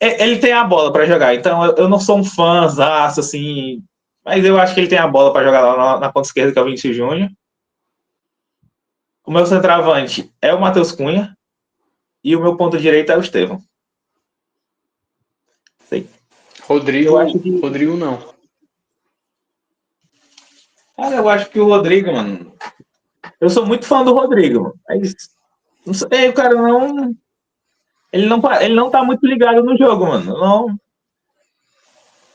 Ele tem a bola para jogar, então eu não sou um fãzaço, assim, mas eu acho que ele tem a bola para jogar lá na ponta esquerda, que é o Vinícius Júnior. O meu centroavante é o Matheus Cunha e o meu ponto direito é o Estevão. Sei. Eu acho que, Rodrigo não. cara, eu acho que o Rodrigo, mano. Eu sou muito fã do Rodrigo, mano, mas não sei, o cara não. Ele não tá muito ligado no jogo, mano. Não,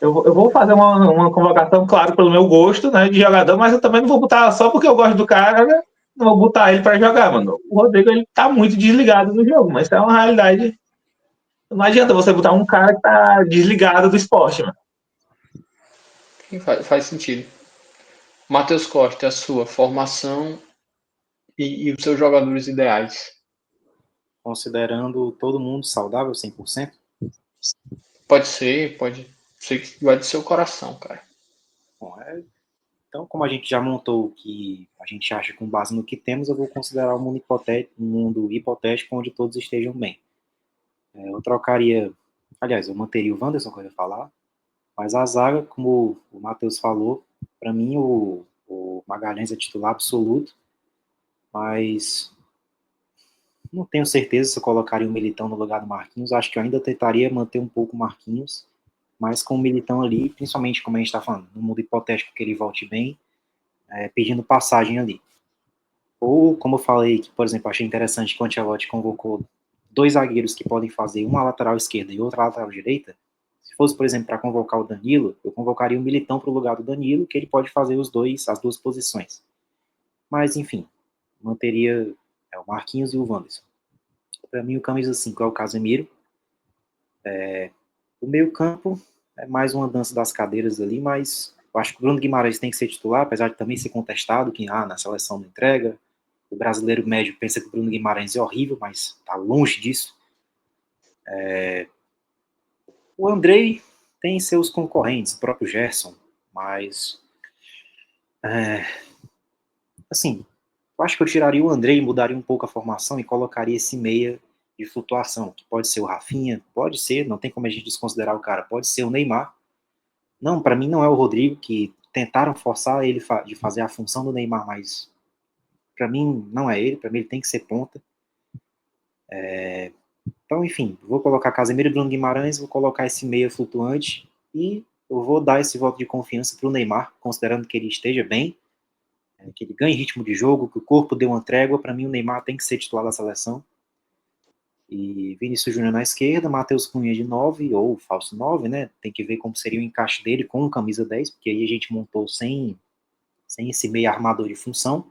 eu vou fazer uma convocação, claro, pelo meu gosto, né, de jogador, mas eu também não vou botar só porque eu gosto do cara, né, não vou botar ele para jogar, mano. O Rodrigo, ele tá muito desligado no jogo, mas isso é uma realidade. Não adianta você botar um cara que tá desligado do esporte, mano. Faz sentido. Matheus Costa, a sua formação e os seus jogadores ideais. Considerando todo mundo saudável 100%. Pode ser que vai do seu coração, cara. Bom, então, como a gente já montou o que a gente acha com base no que temos, eu vou considerar um mundo hipotético onde todos estejam bem. Eu trocaria, aliás, eu manteria o Wanderson, que eu ia falar, mas a zaga, como o Matheus falou, para mim o Magalhães é titular absoluto, mas não tenho certeza se eu colocaria o Militão no lugar do Marquinhos. Acho que eu ainda tentaria manter um pouco o Marquinhos, mas com o Militão ali, principalmente como a gente está falando, no mundo hipotético que ele volte bem, pedindo passagem ali. Ou, como eu falei, que, por exemplo, achei interessante que o Ancelotti convocou dois zagueiros que podem fazer uma lateral esquerda e outra lateral direita. Se fosse, por exemplo, para convocar o Danilo, eu convocaria o Militão para o lugar do Danilo, que ele pode fazer as duas posições. Mas, enfim, manteria o Marquinhos e o Wanderson. Para mim, o camisa 5 é o Casemiro. O meio-campo é mais uma dança das cadeiras ali, mas eu acho que o Bruno Guimarães tem que ser titular, apesar de também ser contestado, que na seleção não entrega. O brasileiro médio pensa que o Bruno Guimarães é horrível, mas está longe disso. O Andrei tem seus concorrentes, o próprio Gerson, mas assim, eu acho que eu tiraria o Andrei, mudaria um pouco a formação e colocaria esse meia de flutuação, que pode ser o Rafinha, pode ser, não tem como a gente desconsiderar o cara, pode ser o Neymar. Não, para mim não é o Rodrigo, que tentaram forçar ele de fazer a função do Neymar, mas para mim não é ele, para mim ele tem que ser ponta. Então, enfim, vou colocar Casemiro e Bruno Guimarães, vou colocar esse meia flutuante e eu vou dar esse voto de confiança para o Neymar, considerando que ele esteja bem, que ele ganhe ritmo de jogo, que o corpo dê uma trégua. Para mim, o Neymar tem que ser titular da seleção. E Vinícius Júnior na esquerda, Matheus Cunha de 9, ou falso 9, né? Tem que ver como seria o encaixe dele com o camisa 10, porque aí a gente montou sem esse meio armador de função.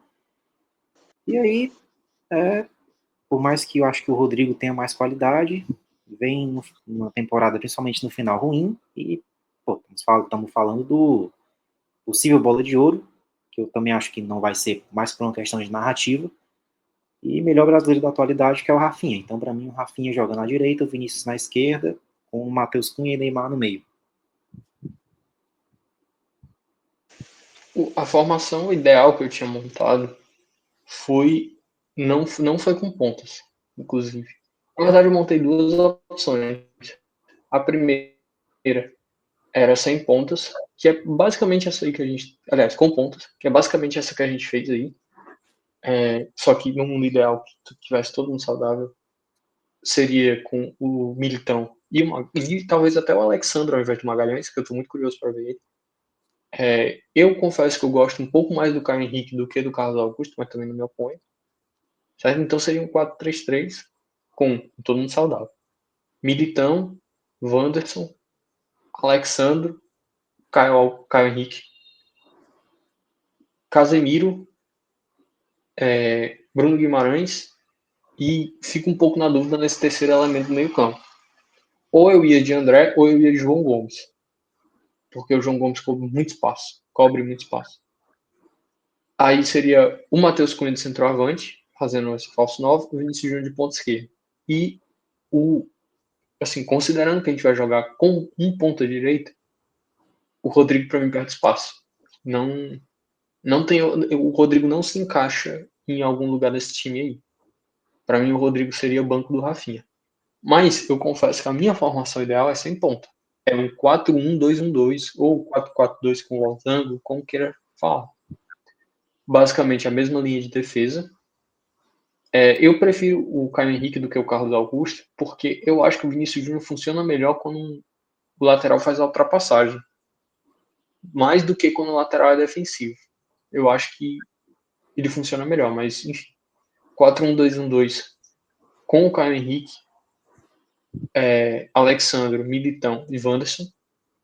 E aí, por mais que eu acho que o Rodrigo tenha mais qualidade, vem numa temporada, principalmente no final, ruim, e estamos falando do possível bola de ouro, que eu também acho que não vai ser mais por uma questão de narrativa, e melhor brasileiro da atualidade, que é o Rafinha. Então, para mim, o Rafinha joga na direita, o Vinícius na esquerda, com o Matheus Cunha e Neymar no meio. A formação ideal que eu tinha montado foi não foi com pontas, inclusive. Na verdade, eu montei duas opções. A primeira era sem pontas, que é basicamente essa aí que a gente. Aliás, com pontas, que é basicamente essa que a gente fez aí. Só que no mundo ideal, que tivesse todo mundo saudável, seria com o Militão e talvez até o Alexandre ao invés do Magalhães, que eu estou muito curioso para ver ele. Eu confesso que eu gosto um pouco mais do Caio Henrique do que do Carlos Augusto, mas também não me oponho. Certo? Então seria um 4-3-3 com todo mundo saudável. Militão, Wanderson, Alexandre, Caio Henrique, Casemiro, Bruno Guimarães e fico um pouco na dúvida nesse terceiro elemento do meio campo. Ou eu ia de André ou eu ia de João Gomes. Porque o João Gomes cobre muito espaço. Aí seria o Matheus Cunha de centroavante, fazendo esse falso 9, o Vinícius Júnior de ponta esquerda. E assim, considerando que a gente vai jogar com um ponta direita, o Rodrigo para mim perde espaço. Não Não tem, o Rodrigo não se encaixa em algum lugar desse time aí. Para mim, o Rodrigo seria o banco do Rafinha. Mas eu confesso que a minha formação ideal é sem ponta. É um 4-1-2-1-2 ou 4-4-2 com losango, como queira falar. Basicamente a mesma linha de defesa. Eu prefiro o Caio Henrique do que o Carlos Augusto, porque eu acho que o Vinícius Júnior funciona melhor quando o lateral faz a ultrapassagem. Mais do que quando o lateral é defensivo. Eu acho que ele funciona melhor, mas enfim. 4-1-2-1-2 com o Caio Henrique, Alexandro, Militão e Wanderson.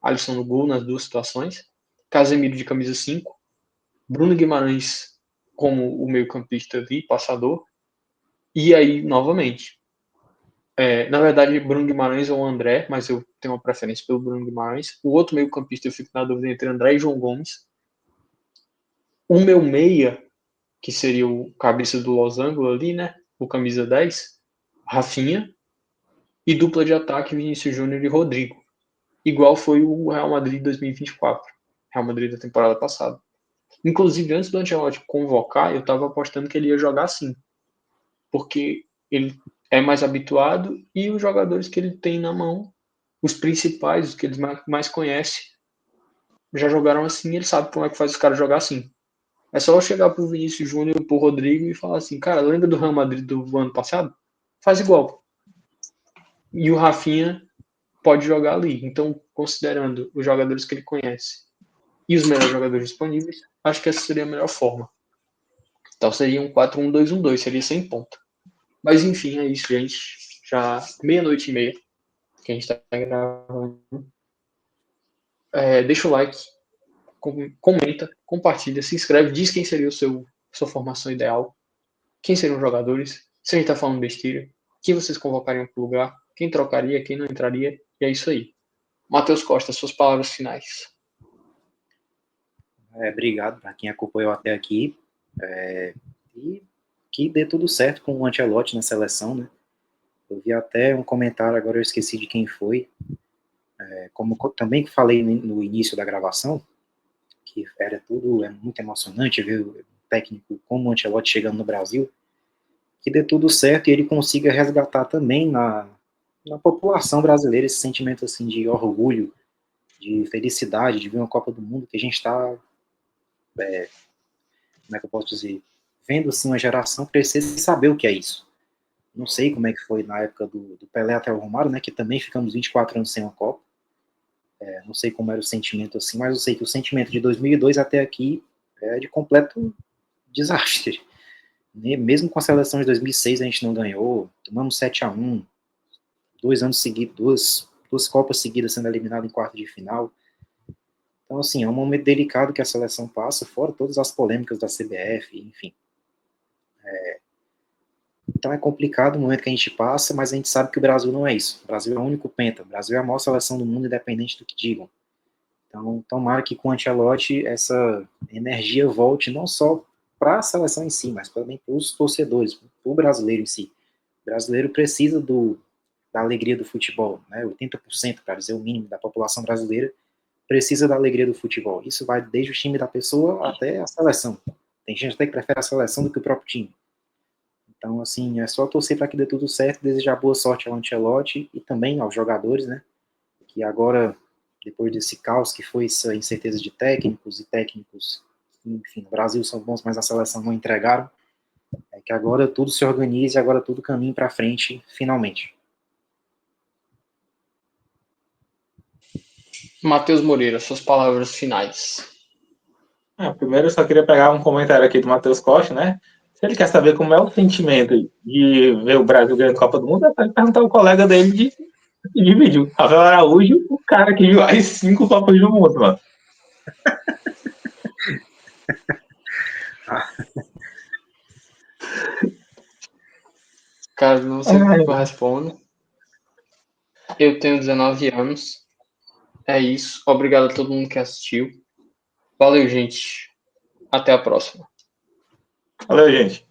Alisson no gol nas duas situações. Casemiro de camisa 5. Bruno Guimarães como o meio-campista ali, passador. E aí, novamente. Na verdade, Bruno Guimarães ou André, mas eu tenho uma preferência pelo Bruno Guimarães. O outro meio-campista eu fico na dúvida entre André e João Gomes. O meu meia, que seria o cabeça do losango ali, né? O camisa 10, Rafinha. E dupla de ataque, Vinícius Júnior e Rodrigo. Igual foi o Real Madrid 2024. Real Madrid da temporada passada. Inclusive, antes do Ancelotti convocar, eu estava apostando que ele ia jogar assim. Porque ele é mais habituado e os jogadores que ele tem na mão, os principais, os que ele mais conhece, já jogaram assim e ele sabe como é que faz os caras jogar assim. É só eu chegar pro Vinícius Júnior e pro Rodrigo e falar assim, cara, lembra do Real Madrid do ano passado? Faz igual. E o Rafinha pode jogar ali. Então, considerando os jogadores que ele conhece e os melhores jogadores disponíveis, acho que essa seria a melhor forma. Então seria um 4-1-2-1-2, seria sem ponta. Mas enfim, é isso, gente. Já 00:30 que a gente está gravando. Deixa o like, comenta, compartilha, se inscreve, diz quem seria sua formação ideal, quem seriam os jogadores, se a gente está falando besteira, quem vocês convocariam para o lugar, quem trocaria, quem não entraria, e é isso aí. Matheus Costa, suas palavras finais. Obrigado para quem acompanhou até aqui. E que dê tudo certo com o Ancelotti na seleção, né? Eu vi até um comentário, agora eu esqueci de quem foi, como também falei no início da gravação, que era tudo muito emocionante ver o técnico como o Ancelotti chegando no Brasil, que dê tudo certo e ele consiga resgatar também na população brasileira esse sentimento assim de orgulho, de felicidade, de ver uma Copa do Mundo que a gente está, como é que eu posso dizer, vendo assim uma geração crescer sem saber o que é isso. Não sei como é que foi na época do Pelé até o Romário, né, que também ficamos 24 anos sem uma Copa. Não sei como era o sentimento assim, mas eu sei que o sentimento de 2002 até aqui é de completo desastre. Mesmo com a seleção de 2006 a gente não ganhou, tomamos 7-1, 2 anos seguidos, duas Copas seguidas sendo eliminado em quarto de final. Então, assim, é um momento delicado que a seleção passa, fora todas as polêmicas da CBF, enfim. Então é complicado o momento que a gente passa, mas a gente sabe que o Brasil não é isso. O Brasil é o único penta. O Brasil é a maior seleção do mundo, independente do que digam. Então, tomara que com o Ancelotti essa energia volte não só para a seleção em si, mas também para os torcedores, para o brasileiro em si. O brasileiro precisa da alegria do futebol, né? 80%, para dizer o mínimo, da população brasileira precisa da alegria do futebol. Isso vai desde o time da pessoa até a seleção. Tem gente até que prefere a seleção do que o próprio time. Então, assim, é só torcer para que dê tudo certo, desejar boa sorte ao Ancelotti e também aos jogadores, né? Que agora, depois desse caos que foi essa incerteza de técnicos, enfim, no Brasil são bons, mas a seleção não entregaram, que agora tudo se organize, agora tudo caminhe para frente, finalmente. Matheus Moreira, suas palavras finais. Primeiro eu só queria pegar um comentário aqui do Matheus Costa, né? Se ele quer saber como é o sentimento de ver o Brasil ganhando a Copa do Mundo, é só perguntar ao colega dele de vídeo. Rafael Araújo, o cara que viu as 5 Copas do Mundo, mano. Caso você responda. Eu tenho 19 anos. É isso. Obrigado a todo mundo que assistiu. Valeu, gente. Até a próxima. Valeu, gente.